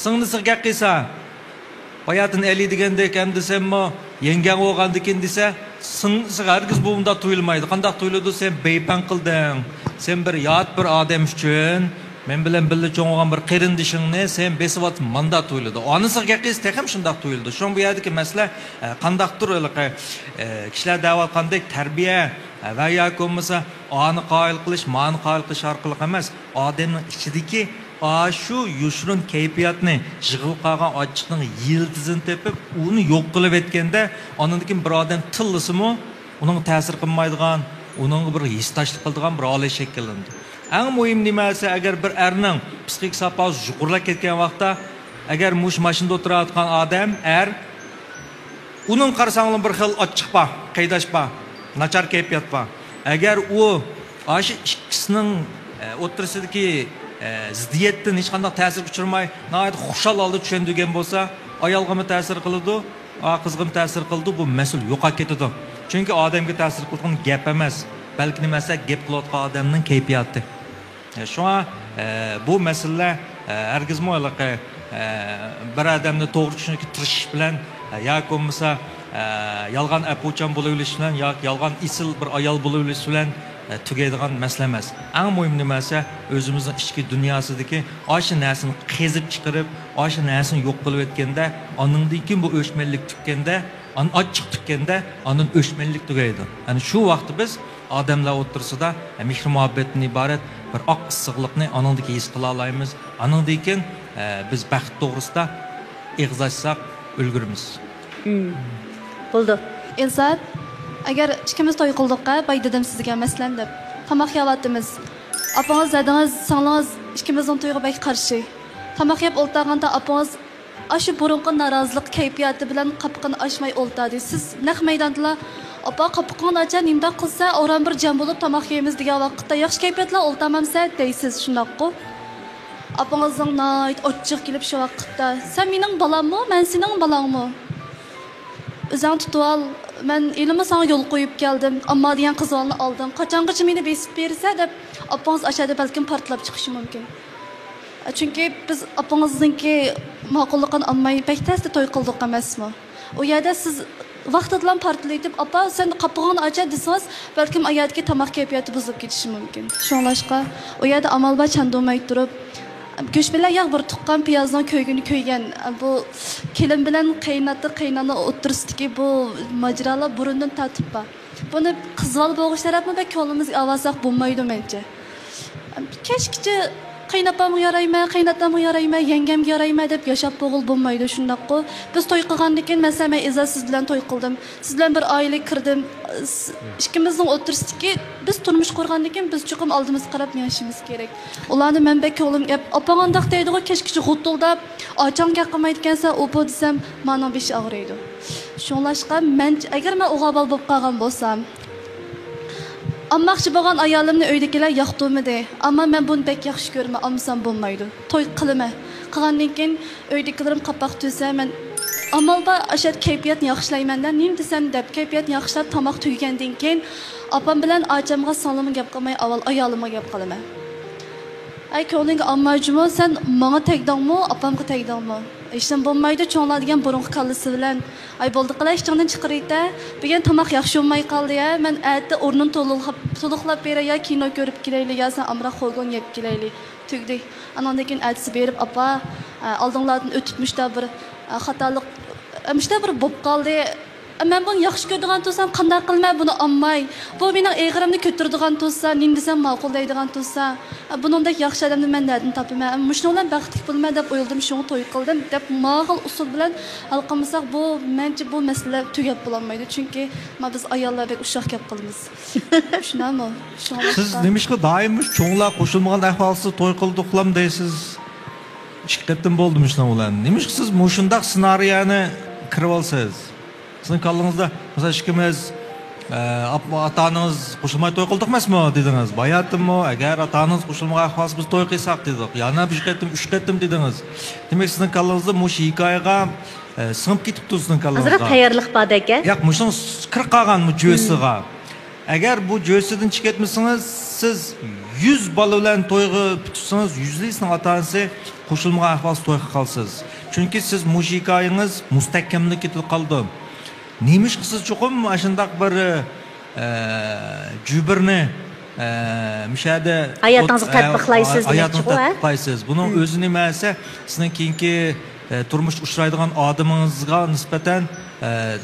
singlisiga qilsa, hayotini eli degandek ham desammi, yengan bo'lgandikin desa, singlisiga hargiz bu unda tuyulmaydi. Qanday tuyuladi? Sen beypan qilding. Sen bir yot bir odam uchun men bilan birga cho'ng'an bir qarindishingni sen besivot manda tuyuladi. Onasiga qilsa texim shunday tuyuldi. Shu bu yerdagi masala qandaqdir kishilar da'vat qanday tarbiya va yoki bo'lmasa oni qoyil qilish, ma'ni qoyil qilish orqali emas, odamning ichidagi shu yushrin kayfiyatni yig'ib qolgan ochiqning yildizini tepib, uni yo'q qilib etganda, ondan bir odam tillisimi, uning ta'sir qilmaydigan, uning bir histashlik qiladigan bir holat shakllandi. Eng muhim nimasi, agar bir erning psixik saposi yuqorilab ketgan vaqtda, agar mush mashinada o'tirayotgan odam uning qarsangli bir xil ochiq bor, qaydash bor, nachar kayfiyat bor. Agar u shu ikkisining o'tirsidagi ziddiyatdan hech qanday ta'sir uchirmay, nihoyat xushal holda tushundigan bo'lsa, ayolga ta'sir qiladi, qizga ta'sir qildi, bu mas'ul yo'qolib ketadi. Chunki odamga ta'sir qilgan gap emas, balki nimasi gap qilayotgan odamning kayfiyati. Shunga bu masala hargiz mo'ylaqa bir odamni to'g'ri tushunishga tirishish bilan yoki bo'lmasa yolg'on apuchan bo'laverish bilan yoki yolg'on isil bir ayol bo'laverish bilan tugaydigan masala emas. Eng muhim nimasi o'zimizning ichki dunyosidagi o'sha narsani qezib chiqarib, o'sha narsani yo'q qilib etganda, oningdan keyin bu o'chmanlik tukkanda, ochiq tukkanda, onun o'chmanlik tugaydi. Ya'ni shu vaqtda biz odamlar o'tirsida mehr muhabbatdan iborat bir oq issiqlikni oningdagi his qila olamiz. Oningdan keyin biz baxt to'g'risida eg'zashsak ulgurimiz. Bo'ldi. Insat agar ikkimiz to'y qildik, bay dedim sizga masalan deb tomoq yeyapmiz. Apangiz dadingiz, singlingiz ikkimizning to'yiga bay qarshi. Tomoq yeb o'ltaganda apangiz shu burunqi norozilik kayfiyati bilan qapqini ochmay o'ltadi. Siz naq maydonda apa qapqini acha nimda qilsa, o'ran bir jam bo'lib tomoq yeymiz degan vaqtda yaxshi kayfiyatlar o'ltamamsa deysiz, shunaqku. Apangizning nayt ochiq kelib shu vaqtda, sen mening balammi, men sening balangmi? O'zing tutib ol, men elimni sana yo'l qo'yib keldim, ammo degan qizolni oldim. Qachongacha meni besib bersa deb apangiz ashada balkim portlab chiqishi mumkin. Chunki biz apangizningki ma'qullikni olmay paytasda to'y qildik emasmi? U yerda siz vaqtdan portlaytib, "Apa, sen qapog'ini ocha" desangiz, balkim ayatga tamoq kayfiyati buzilib ketishi mumkin. Shunlashqa, u yerda amalba chandolmay turib, go'sht bilan yog' bir tuqqan piyozning ko'ygini ko'ygan, bu kelin bilan qaynona o'tirsidagi bu majralar burundan tatib bor. Buni qizval bo'g'ish tarafida ko'limiz avazaq bo'lmaydi mencha. Kechgacha qaynapamga yarayman, qaynatamga yarayman, yengemga yarayman deb yashab bo'g'il bo'lmaydi, shundaqku. Biz to'y qilgandan keyin masalan men Izzat siz bilan to'y qildim. Siz bilan bir oila kirdim. Ikkimizning o'tirishdagi biz turmush qurgandan keyin biz chuqum oldimizga qarab yashashimiz kerak. Ularni men bek o'g'lim gap, opangandaq deydi-ku, kechkichi g'utuldab, ochang gapqilmaydi ekansan, u bu desam, mening besh og'riydi. Shunlashqa men agar men o'g'il bo'lib qolgan bo'lsam, Ammoqchi bo'lgan ayolimni uydagilar yoqtirmadi. Ammo men buni bek yaxshi ko'raman, olmasam bo'lmaydi. To'y qilaman. Qilgandan keyin uydagilarim qapoq tursa, men amalda ashad kayfiyatni yaxshilayman-da, nim desam deb kayfiyatni yaxshilab tomoq tugagandan keyin opam bilan ochamga salomga gap qilmay, avval ayolimga gap qilaman. Ay ko'nglinga olmayjimi, sen menga tegdingmi, opamga tegdingmi? İşte bo'lmaydi, cho'nglar degan burungi kallasi bilan ay bo'ldi qilay ishingdan chiqarayda. Bugun tomoq yaxshi bo'lmay qoldi-ya. Men aytdi o'rnin to'liqlab beray ya kino ko'rib kelaylik ya sen amra qo'ygan yeb kelaylik. Tugdi. Andan keyin aytsi berib, "Apa, oldinglardan o'tibmişda bir xatolik, amishda bir bo'p qoldi. Men buni yaxshi ko'radigan bo'lsam, qanday qilmay buni olmay. Bu mening eg'rimni ko'taradigan bo'lsa, nim desam ma'qullaydigan bo'lsa, buningdek yaxshi odamni men nerdan topaman? Mushuni bilan baxtli bo'lman deb o'yladim, shuni to'y qildim deb ma'qul usul bilan hal qilmasak, bu mencha bu masala tugab bo'lmaydi. Chunki biz ayollar bek ushaq gap qilamiz. Shunami? Siz nimishqa doimish cho'nglar qo'shilmagan ahvolsiz to'y qildiqlam deysiz. Chiqibdim bo'ldimi shuna bilan? Nimishqa siz mushundaq ssenariyani kirib olsangiz? Sizin kallığınızda mesela ikimiz atanız qo'shilmay to'y qildik emasmi dediniz. Bayatımı, agar atanız qo'shilmagan ahvolsa biz to'y qilsak dedik. Yana bir qetim, üç qetim dediniz. Demek sizin kallığınızda mush hikoyaga singib ketibdi sizin kallığınızga. Azroq tayyorlik bor ekan. Yo'q, mushun kirib qolgan bu jo'siga. Agar bu jo'sidan chiqib ketmasangiz, siz 100 bola bilan to'yga tutsangiz, 100lisini atanisi qo'shilmagan ahvolsa to'y qilib qolsiz. Chunki siz mush hikoyangiz mustahkamlik ketib qoldi. Neymiş kısız çokum aşındak bir cübürne müşahede hayatınızı tatbiqlaysiz hayatınızı tatbiqlaysiz. Bunun özünü məlsə sizin keyinki turmuş uçraydigan adamınızga nispeten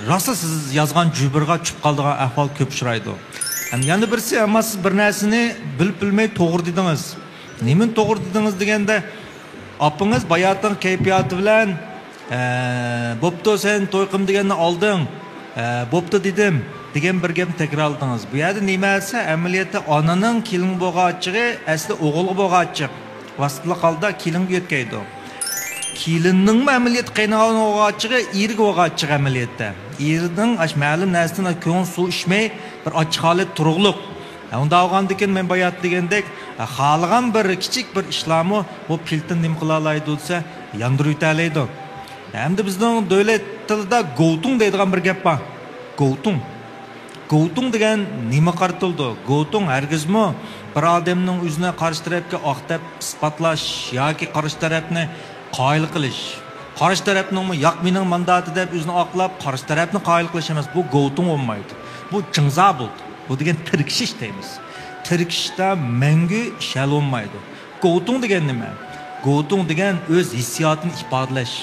rasa siz yazgan cübürga çüp qaldığan ahval köp uçraydı. Yani birisi ama siz bir nərsini bilip bilmey toğru dediniz. Nemin toğru dediniz degende apınız bayatın keyfiyatı bilen bo'pti sen to'y qildim deganni olding. Bo'pti dedim degan bir gapni takrorladingiz. Bu yerda nimasi amaliyotda onaning kelin bo'lg'achig'i asli o'g'ilga bo'lg'achiq. Vaqtli holda kelinga yetkaydi. Kelinning amaliyot qaynog'ini bo'lg'achig'i eriga bo'lg'achiq amaliyotda. Erining ma'lum narsadan ko'ngil suv ichmay bir ochiq holat turug'liq. Unda olgandan keyin men bayat degandek xohlagan bir kichik bir ishlarni bu piltin nim qila oladi desa yondirib o'talaydi. Hem de bizden devlet tilida go'tung deydigan bir gap bor. Go'tung. Go'tung degan nima qartildi? Go'tung hargizmi bir odamning o'zine qarshi tarafga oqtab isbotlash yoki qarshi tarafni qoyil qilish. Qarshi tarafning yo'q mening mandati deb o'zini oqlab qarshi tarafni qoyil qilish emas. Bu go'tung bo'lmaydi. Bu jingza bo'ldi. Bu degan tirkishish deymiz. Tirkishda mangu shal olmaydi. Go'tung degan nima? Go'tung degan o'z hissiyotini ifodalash.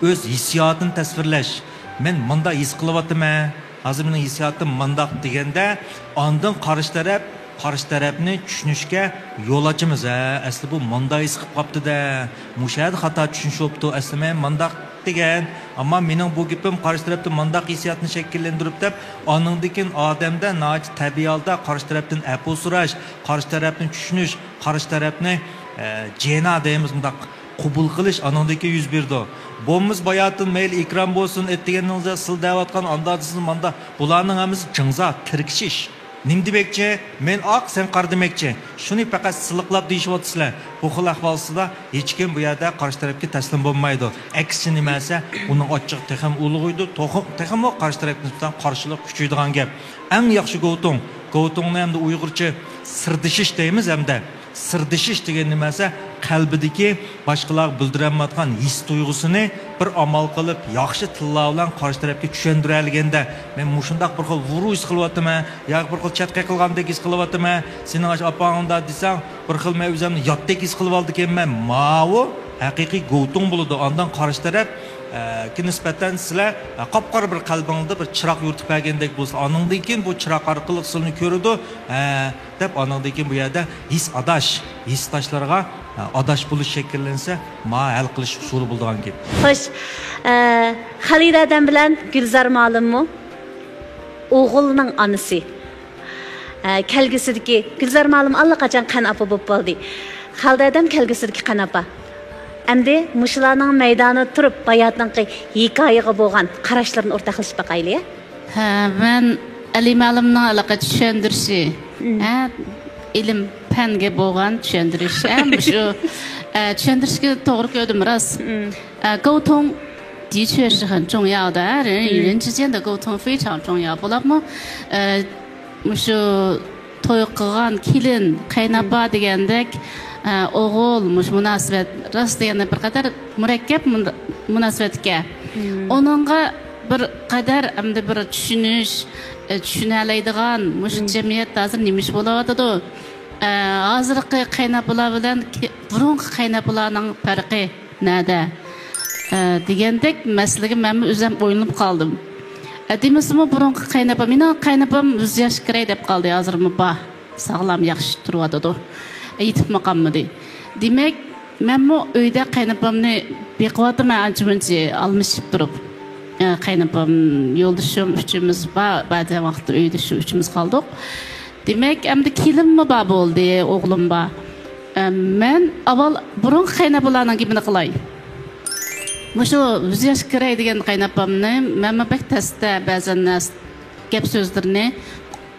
Öz hissiyatını tasvirlash. Men manda his qilyapman. Hozir mening hissiyotim mandaq deganda, ondan qarshi tarafni tushunishga yo'l ochamiz. Asli bu manda his qilib qopti-da. Mushad xato tushunishibdi. Asli men mandaq degan, ammo mening bu gapim qarshi tarafda mandaq hissiyotni shakllantirib deb, oningdan odamda noji tabiiy holda qarshi tarafdan apu so'rash, qarshi tarafni tushunish, qarshi tarafni jena deymiz bundaq qabul qilish anandaki yüz berdi. Bomuz bayatın mail ikram bo'lsin etdiganingizda sil davatgan andadisiz manda bularning hammasi jingza tirkishish. Nim demekçi? Men oq sen qar demekçi. Shuni faqat siliqlab deyishyapsizlar. Bu xil ahvolsida hech kim bu yerda qarshi tarafga taslim bo'lmaydi. Aksi nimasi uning ochiq texam ulug'uydi, texam qarshi tarafdan qarshilik kuchaydigan gap. Eng yaxshi go'tung. Go'tungni hamda uyg'urcha sirdishish deymiz hamda. Sirdishish degan nimasi qalbidagi boshqalar bildirilmayotgan his tuyg'usini bir amal qilib yaxshi tillar bilan qarshi tarafga tushuntiralganda men mushundaq bir xil vuru his qilyapman yoki bir xil chatqa qilgandek his qilyapman sening opangda desang bir xil men o'zimni yotdek his qilib oldi ekanman mau haqiqiy go'tung bo'ladi ondan qarshi taraf ki nisbatan sizlar qop-qora bir qalbingizda bir chiroq yo'rtib bergandek bo'lsa oningdan keyin bu chiroq orqali sizni ko'radi deb oningdan keyin bu yerda his adash his tashlarga adaş buluş şekillense ma hal qilish usuli bo'lgan gap. Xo'sh, Xalida adam bilan Gulzar Ma'lummi o'g'ilning onasi. Kelgusidagi Gulzar Ma'lum allaqachon qanapa bo'lib bo'ldi. Xalida adam kelgusidagi qanapa. Endi mushlarning maydoni turib bayotning hikoyaga bo'lgan qarashlarini o'rtoqlashib baqayli. Ha, men Ali Ma'lumning alaqa tushundirishi. İlim penge bo'lgan tushundirish. Shu tushundirishga to'g'ri ko'rdim rost. 沟通的确是很重要的，人与人之间的沟通非常重要。不然么，shu to'y qilgan kelin, qaynapa degandek o'g'il munosabat rost deganda bir qadar murakkab munosabatga. Onunga bir qadar hamda bir tushunish, tushunalaydigan mush jamiyat hozir nima ish bo'layotidi? Hozirgi qaynapalar bilan burungi qaynapalarning farqi nada? Degandek masalaga men o'zim o'ylanib qoldim. Demasmi burungi qaynapa, meni qaynapam 100 yosh kiray deb qoldi, hozirmi ba sog'lom yaxshi turadi. Yetib maqamdi. Demak, menmi uyda qaynapamni beqiyotman ancha-muncha almashib turib. Qaynapam yo'ldoshim uchimiz ba'zan vaqtda uyda shu uchimiz qoldik. Demak, endi kelinmi ba bo'ldi, o'g'lim ba. Men avval burungi qaynapalarning gapini qilay. Mushu 100 yosh kiray degan qaynapamni men bak tasda ba'zan gap so'zlarni,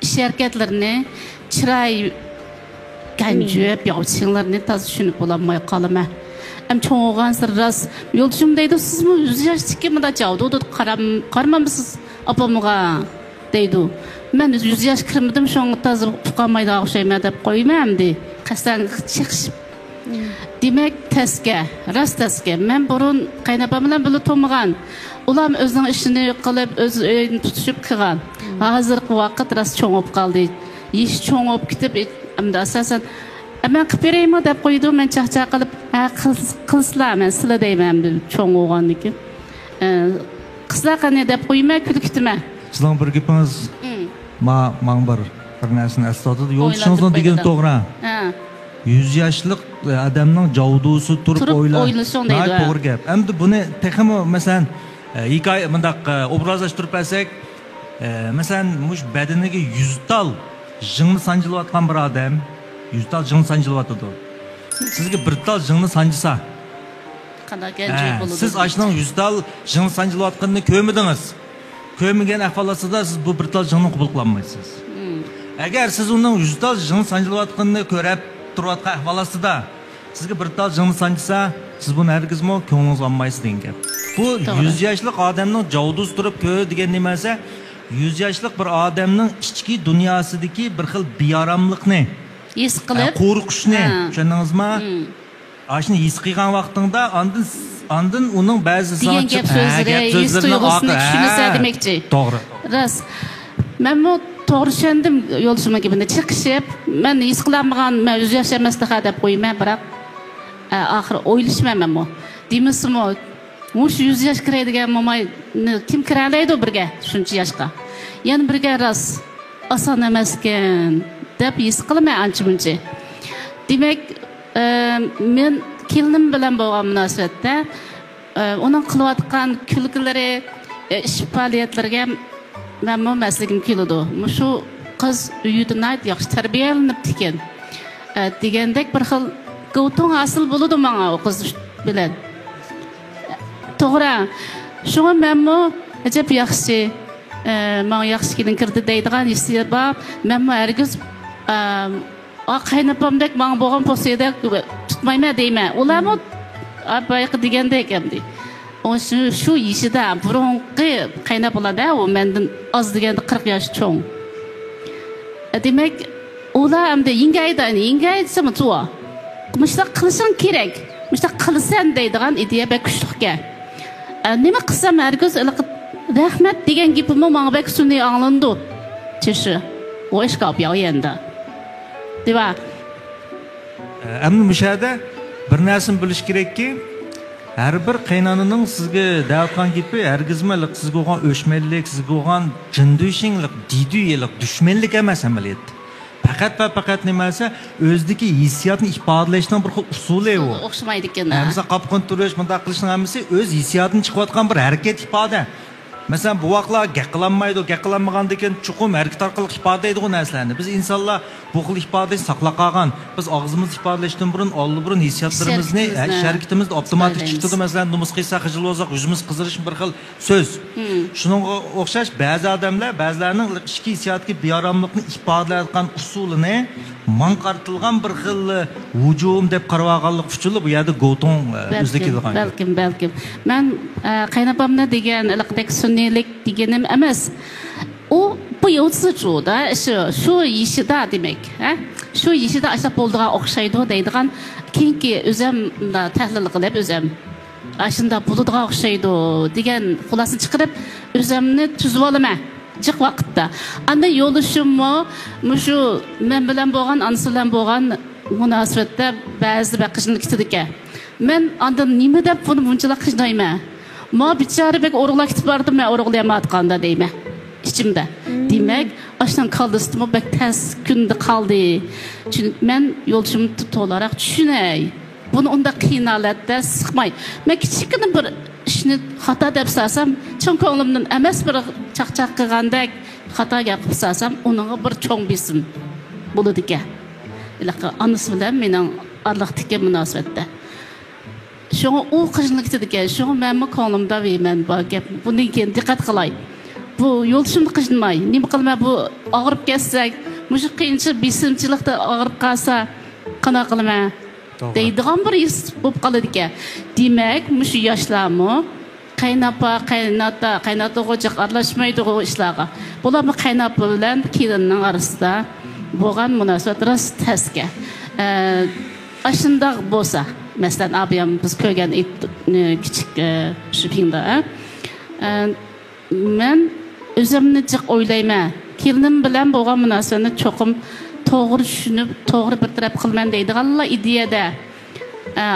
ish harakatlarini, chiroy ganjib, yo'qchilarni toz tushunib bo'lmay qolaman. Hem çoğun sırras yolcum deydi siz mi 100 yaşdaki mı da çavdu qaramamsız apamıga deydi. Men 100 yaş kirmedim şoň taz fuqamayda oqşayma dep qoýmamdy. Qasdan çıkışıp. Demek teske, rast teske. Men burun qaynapam bilen bile to'magan. Ulam özüň işini qılıp öz öýünü tutuşup qılgan. Hazırkı wagt rast çoňup qaldy. Iş çoňup gitip emde asasan ben qıpırayım dep qoýdum, men çaqçaq qılıp qılslar men sila deymen çoň oğandyky. Qızlar qane dep qoýma külükdime. Sizlar bir gepiniz maň bir närseni eslatdy. Ýolçuňyzdan degen toğra. 100 yaşlyk adamnyň jawdusy turup oýlaşyň diýdi. Toğry gep. Endi buni texmi meselem hikaye mundaq obrazlaşdyrıp berсек, meselem muş bedeniga 100 tal jyňny sanjylyp atgan bir adam 100 tal jyň sanjylyp atdy. Sizge bir tal jyňny sanjysa, qanday geljek boludy? Siz aşnyň 100 tal jyň sanjylyp atganyny kömediňiz. Kömegen ahvalatda siz bu bir tal jyňny qabul kılanmaýsyz. Eger siz onuň 100 tal jyň sanjylyp atganyny körüp turýatgan ahvalatda sizge bir tal jyňny sanjysa, siz bunu hergizmi köňüňiz almaýsyz deň gep. Bu 100 yaşlyk adamnyň jawdusy turup köö degen nimesi? 100 yaşlyk bir adamnyň içki dünýasydaky bir xil biyaramlykny his qılıp, qorquşny, şonňyzmy? Aşny his qilgan wagtynda andyn onuň bäzi gap sözleri düşünse demekçi. Toğry. Ras. Men bu toğry düşündim ýolşuma gibinde çykyşyp, men his qılanmagan, men 100 ýaş emasdyk dep goýman, birak ahir oýlaşmaman bu. Dimismi? Muş 100 yaş kiray degen mamay kim kiralaydy birge şuncha yaşga. Yani birge ras asan emasken dep his qılma ança-munça. Demek men kelinim bilen bolgan münasibetde onun qılıp külgülere, iş faaliýetlerge men bu meslegim keldi. Muşu qız üýüden aýt ýaxşy terbiýelenip diken. Degendek bir xil gowtun hasyl boludy maňa o qız bilen. Toğra. Şoňa menmi ajap ýaxşy, maňa ýaxşy kelin kirdi deýdigan hissiyat bar. Menmi hergiz qaynapamdek maňa bolgan posiyada tutmaýma diýme. Olarmy aýky degende ekemdi. O şu ýişide burunqy qaynapalarda o menden az degende 40 ýaş çoň. Demek olar amda ýingaýdysamy tuwa. Muşda qilşyň kerek. Muşda qilsan deýdigan ideýa bek güçlükkä. Nima qilsam hergiz rahmat degan gapim maňa bek sunny anlandy. Çeşi. O iş gap ýaýanda. Diwa. Ammy müşahede bir närsini biliş kerekki, her bir qaynanynyň sizge däwatgan gepi hergizmi sizge bolgan öşmellik, sizge bolgan jindüşinlik, diýdüýlik, düşmenlik emas amaliyet. faqat nima desa, o'zidagi hissiyotni ifodalashning bir xil usuli u. O'xshamaydi ekan. Hamsa qopqin turish, bundaq qilishning hammasi o'z hissiyotini chiqayotgan bir harakat ifoda. Mesela bu vaqtlar gaqlanmaydi, gaqlanmagandan keyin chuqum harakat orqali ifodalaydigan narsalarni biz insonlar bu xil ifodani saqlab qolgan. Biz og'zimiz ifodalashdan burun, oldin hissiyotlarimizni, harakatimizni avtomatik chiqdi. Masalan, numuz qilsa xijil bo'lsak, yuzimiz qizirish bir xil so'z. Shuningga o'xshash ba'zi odamlar, ba'zilarning ichki hissiyotga beoromlikni ifodalayotgan usulini manqartilgan bir xil hujum deb qaralganlik uchun bu yerda Gotong o'zligi degan. Balkim. Men qaynopamni degan iliqdek sunnilik deganim emas. O bu yolsuzcuda şu işida demek. Şu işida aşağı bolduğuna okşaydı deydiğen keyinki özüm tahlil qilib özüm. Aşında buluduğuna okşaydı degan xulasını çıkarıp özümni tuzib olaman. Çık vaqtda. Anda yoluşummu şu men bilan bo'lgan, anisi bilan bo'lgan munosabatda ba'zi baqishlik istedike. Men andan nima deb buni bunchalar qishnayman. Ma bichara bek o'rg'lab ketib bordim, men o'rg'layamatganda deyman. İçimde. Demek, aştan kaldırdım, bek tez günde kaldı. Çünkü ben yolculuğumu olarak düşüney. Bunu onda kıynaletde sıkmay. Ben küçükken bir işini hata yapsam, çok oğlumdan emes bir çak kılganda hata yapıp sarsam, onunla bir çok bilsin. Bunu dike. Anısı bilen benim Allah'taki münasebette. Şu o kışınlıkta dike, şu benim oğlumda vermem. Bunu dikkat kılay. Bu yolculuğumu kışınmay. Nima qilma bu ağırıp geçsek, muşu qiyinchi besimchilikda ağırıp qalsa, qana qilma. Deydigan bir his bo'lib qoladi ekan. Demak, muşu yoshlarmi qaynota qo'jiq aralashmaydi o ishlarga. Bularni qaynota bilan kelinning orasida bo'lgan munosabat rost tasga. Ashundaq bo'lsa, masalan, abiyam biz ko'rgan kichik shupingda, men özümni jiq o'ylayman. Kelinim bilan bo'lgan munosabatni cho'qim to'g'ri tushunib, to'g'ri bir taraf qilman deydiganlar ideyada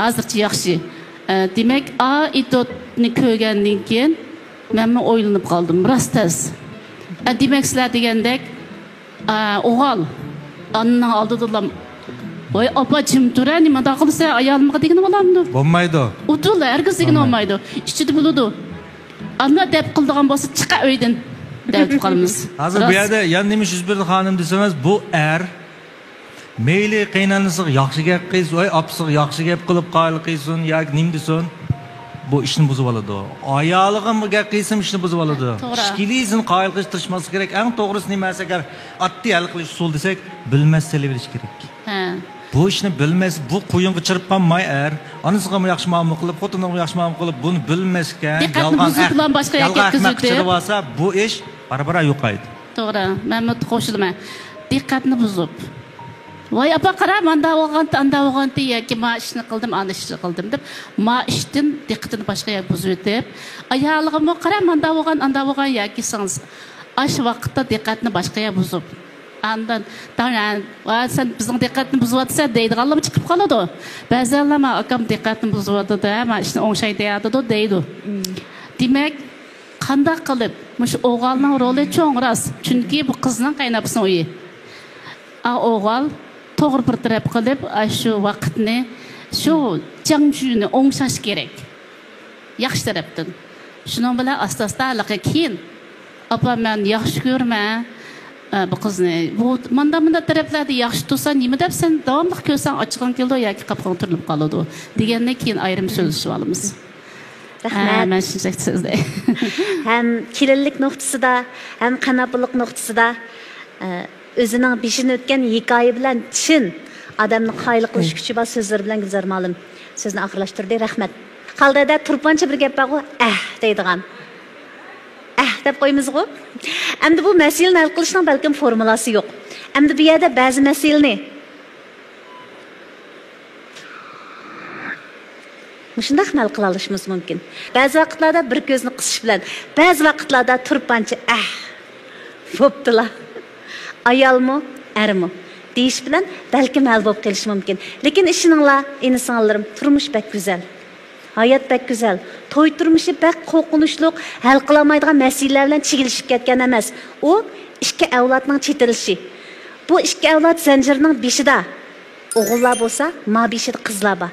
hozircha yaxshi. Demak, idotni ko'rgandan keyin men o'ylanib qoldim, rostaz. Demak, sizlar degandek, o'g'il anning oldida voy opa jim tura, nima qilsa ayolimga degani bo'lamdi. Bo'lmaydi. Udul, herkes degani bo'lmaydi. Ichida bo'ladi. Anna deb qildigan bo'lsa chiqa uydan. Hazır bu yerda yan nima yuz berdi xonim desangiz, bu meyli qaynanasiga yaxshi gap qilsin, voy opasiga yaxshi gap qilib qo'yil qilsin yoki nim desin, bu ishni buzib oladi. Ayoliga gap qilsin, ishni buzib oladi. Ishkilizin qo'yil qilish tirishmasi kerak. Eng to'g'risi nima esa agar atti hal qilish usul desak, bilmasdan bilish kerak. Bu ishni bilmas, bu qo'yinga chirib qolmay onasiga yaxshi muomala qilib, xotiniga yaxshi muomala qilib, buni bilmasga yolg'on qilib olsa, bu ish barabara yo'qaydi. To'g'ri, men qo'shilaman. Diqqatni buzib. Voy apa qara, menda anda o'g'anti yoki ma ishni qildim, ana ishni qildim deb, ma ishdan diqqatini boshqa yoqqa buzib o'tib, ayolga qara, menda o'g'an, anda o'g'an yoki sangiz. Ash vaqtda diqqatni boshqa yoqqa buzib. Andan sen bizning diqqatni buzyapsan deydiganlar chiqib qoladi. Ba'zanlar men akam diqqatni buzyapti, men ishni o'ngshaydi deydi. Demak, qanday qilib mush o'g'ilning roli cho'ng ras. Chunki bu qizning qaynopasining uyi. O'g'il to'g'ri bir taraf qilib, shu vaqtni, shu jangjuni o'ngshash kerak. Yaxshi tarafdan. Shuning bilan asta-asta keyin apa men yaxshi ko'rman. Bu qizni bu manda taraflarda yaxshi tursa nima deb sen davomli ko'rsang ochiqing keldi yoki qapqon turilib qoladi degandan keyin ayrim so'zlashib olamiz. Rahmat. Men shunchalik sizda. Ham kelinlik nuqtasida, ham qanopilik nuqtasida o'zining beshini o'tgan hikoya bilan chin odamni qoyil qilish kuchi bor so'zlar bilan Gulzar Ma'lum so'zni oxirlashtirdi. Rahmat. Qaldida turpancha bir gap bor, deydigan. Deb qo'ymizku. Endi bu masalani hal qilishning balkim formulasi yo'q. Endi bu yerda ba'zi masalani shunday hal qila olishimiz mumkin. Ba'zi vaqtlarda bir ko'zni qisish bilan, ba'zi vaqtlarda turpancha bo'ptilar. Ayolmi, ermi deyish bilan balkim hal bo'lib qolishi mumkin. Lekin ishinglar, inson turmush bak go'zal. Hayat bek güzel. Toy turmuşu bek qo'rqinchli, hal qilolmaydigan masalalar bilan chigilishib ketgan emas. U ikki avlodning chetilişi. Bu ikki avlod zanjirining beshida o'g'illar bo'lsa, ma beshida qizlar bor.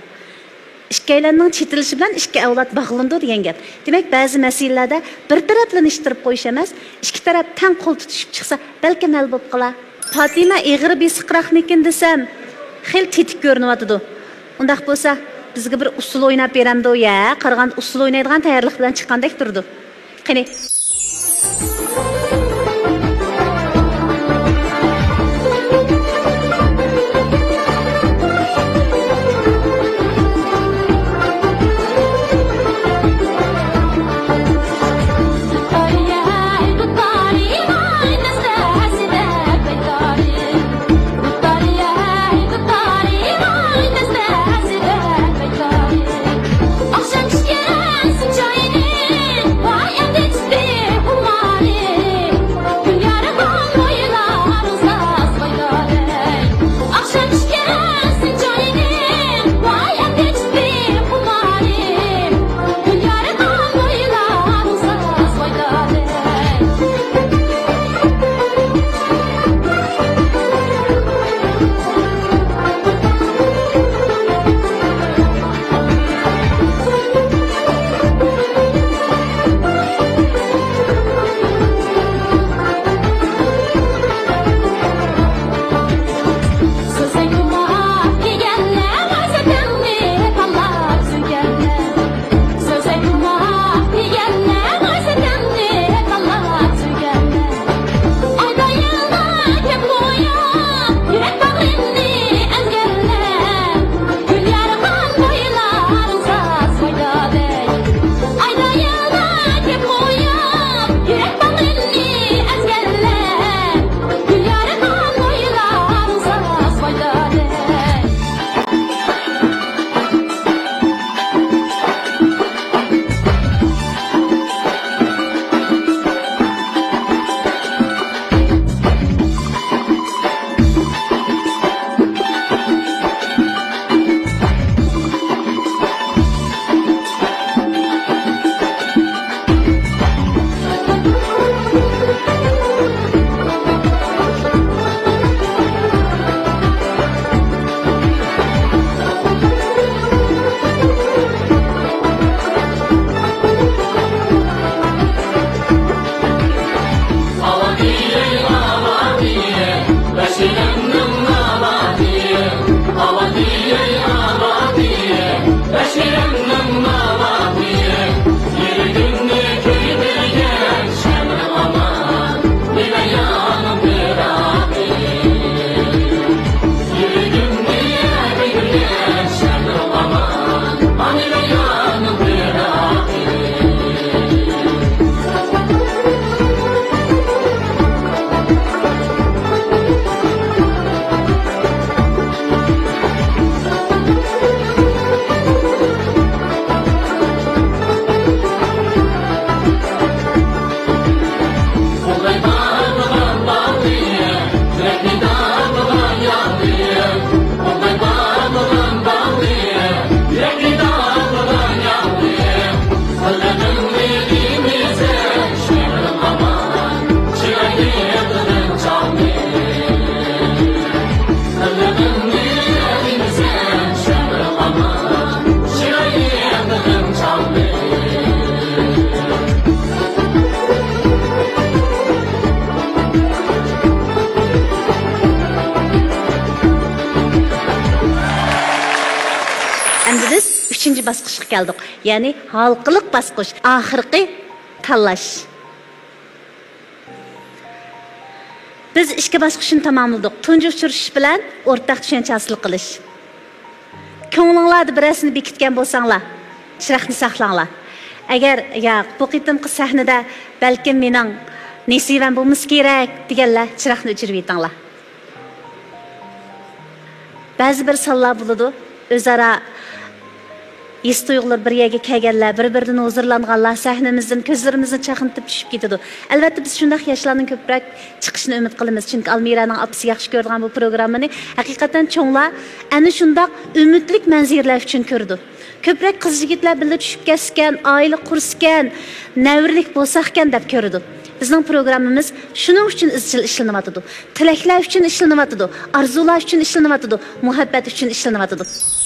İkkilerinin çetilishi bilan ikki avlod bog'landi degan gap. Demak, ba'zi masalalarda bir taraflanishtirib qo'yish emas, ikki taraf teng qo'l tutishib chiqsa, balkim hal bo'lib qolar. Fatima egri besiqroqnikin desam, xil tetik ko'rinyotidi. Undaq bo'lsa, bizga bir usul o'ynab beramdi ya, qirg'an usul o'ynaydigan tayyorlik bilan chiqqandek turdi. Qani uchinchi bosqichga keldik. Ya'ni halqiliq bosqich, oxirgi tanlash. Biz ikki bosqichni tamomladik. Tunji uchrashish bilan o'rtaq tushuncha hosil qilish. Ko'nglinglarda bir narsani bekitgan bo'lsanglar, chiroqni saqlanglar. Agar bu qitimqi sahnada balkim mening nesivam bo'lmasa kerak deganlar chiroqni o'chirib yetinglar. Ba'zi bir sonlar bo'ladi, o'zaro his tuyg'ular bir yerga kelganlar, bir-biridan huzurlanganlar sahnamizdan ko'zlarimizni chaqintib tushib ketadi. Albatta biz shunday yoshlarning ko'proq chiqishini umid qilamiz. Chunki Almiraning opasi yaxshi ko'rgan bu programmani haqiqatan cho'nglar ana shunday umidlik manzillar uchun ko'rdi. Ko'proq qiz yigitlar birga tushib ketgan, oila qursgan, navrlik bo'lsaqkan deb ko'rdi. Bizning programmamiz shuning uchun izchil ishlanyapti. Tilaklar uchun ishlanyapti, orzular uchun ishlanyapti, muhabbat uchun ishlanyapti.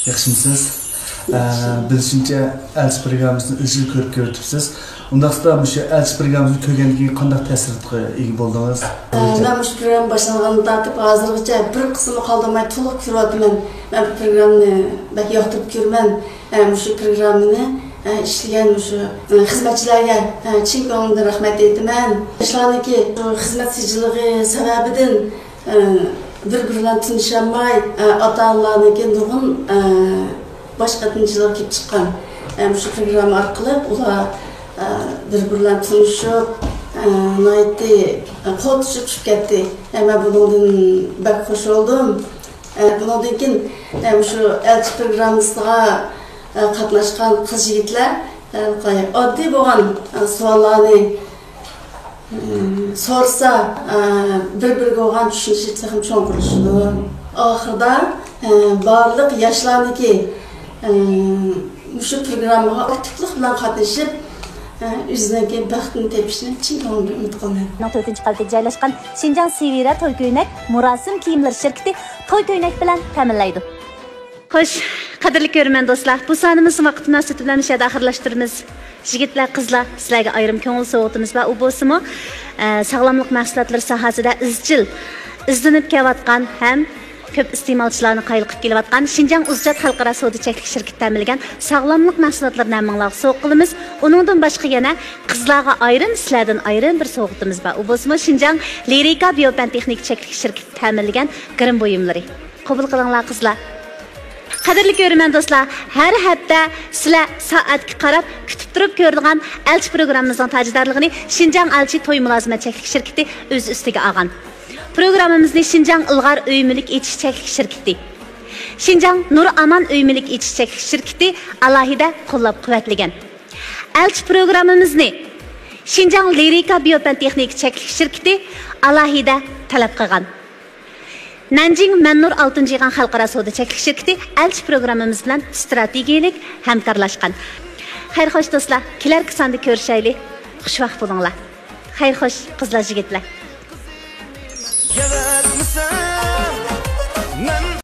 Yaxshimisiz? Bilishimcha Elchi programmasini izchil ko'rib ko'ribsiz. Undaqda shu Elchi programmasini ko'rgandan keyin qanday ta'sirga ega bo'ldingiz? Men bu program boshlagandan tortib hozirgacha bir qismini qoldirmay to'liq ko'ryapman. Men bu programni bak yoqtirib ko'raman. Shu programni ishlagan shu xizmatchilarga chin ko'ngildan rahmat aytaman. Ishlarniki xizmat sijilligi sababidan bir-birini tunishamay ota-onalarniki nurg'un boshqa tinchlik kelib chiqqan. Shu program orqali ular bir-birini tunishib, naytdi, qo'l tushib ketdi. Men bundan bak xush bo'ldim. Bundan keyin shu Elchi programmasiga qatnashgan qiz-yigitlar oddiy bo'lgan savollarni sorsa bir-biriga bo'lgan tushunishi ham cho'ng qilishdi. Oxirida barliq yoshlarniki shu programmaga aktivlik bilan qatnashib o'zlariga baxtni tepishni chin ko'ngildan umid qilaman. 4-qavatda joylashgan Xinjiang Sivira to'y ko'ynak murosim kiyimlar shirkati to'y ko'ynak bilan ta'minlaydi. Xo'sh, qadrli ko'rman do'stlar, bu sonimizni vaqt munosabati bilan ishada oxirlashtiramiz. Yigitlar, qizlar, sizlarga ayrim ko'ngil so'g'itimiz va u bo'lsa-mu, sog'lomlik mahsulotlari sohasida izchil izlanib kelayotgan ham ko'p iste'molchilarni qayilqib kelayotgan Xinjiang Uzjat xalqaro savdo cheklik shirkati ta'minlagan sog'lomlik mahsulotlarini hammalarga sovg'a qilamiz. Uningdan boshqa yana qizlarga ayrim, sizlardan ayrim bir sovg'atimiz bor. U bo'lsa-mu Xinjiang Lirika Biopan texnik cheklik shirkati ta'minlagan grim buyumlari. Qabul qilinglar qizlar. Qadrli ko'rman do'stlar, har hafta sizlar soatga qarab kutib turib ko'radigan Elchi programmamizning tajdorligini Xinjiang Elchi to'y mulozimat cheklik shirkati o'z ustiga olgan. Programmamizni Xinjiang Ilg'or uymilik etish cheklik shirkati, Xinjiang Nur Aman uymilik etish cheklik shirkati alohida qo'llab-quvvatlagan. Elchi programmamizni Xinjiang Lirika Biopan texnik cheklik shirkati alohida talab qilgan. Nanjing Mannur 6-yig'an xalqaro savdo cheklik shirkati Elchi programmamiz bilan strategiyalik hamkorlashgan. Xayr xo'sh do'stlar, kelarki sonda ko'rishaylik. Xushvaqt bo'linglar. Xayr xo'sh qizlar, yigitlar.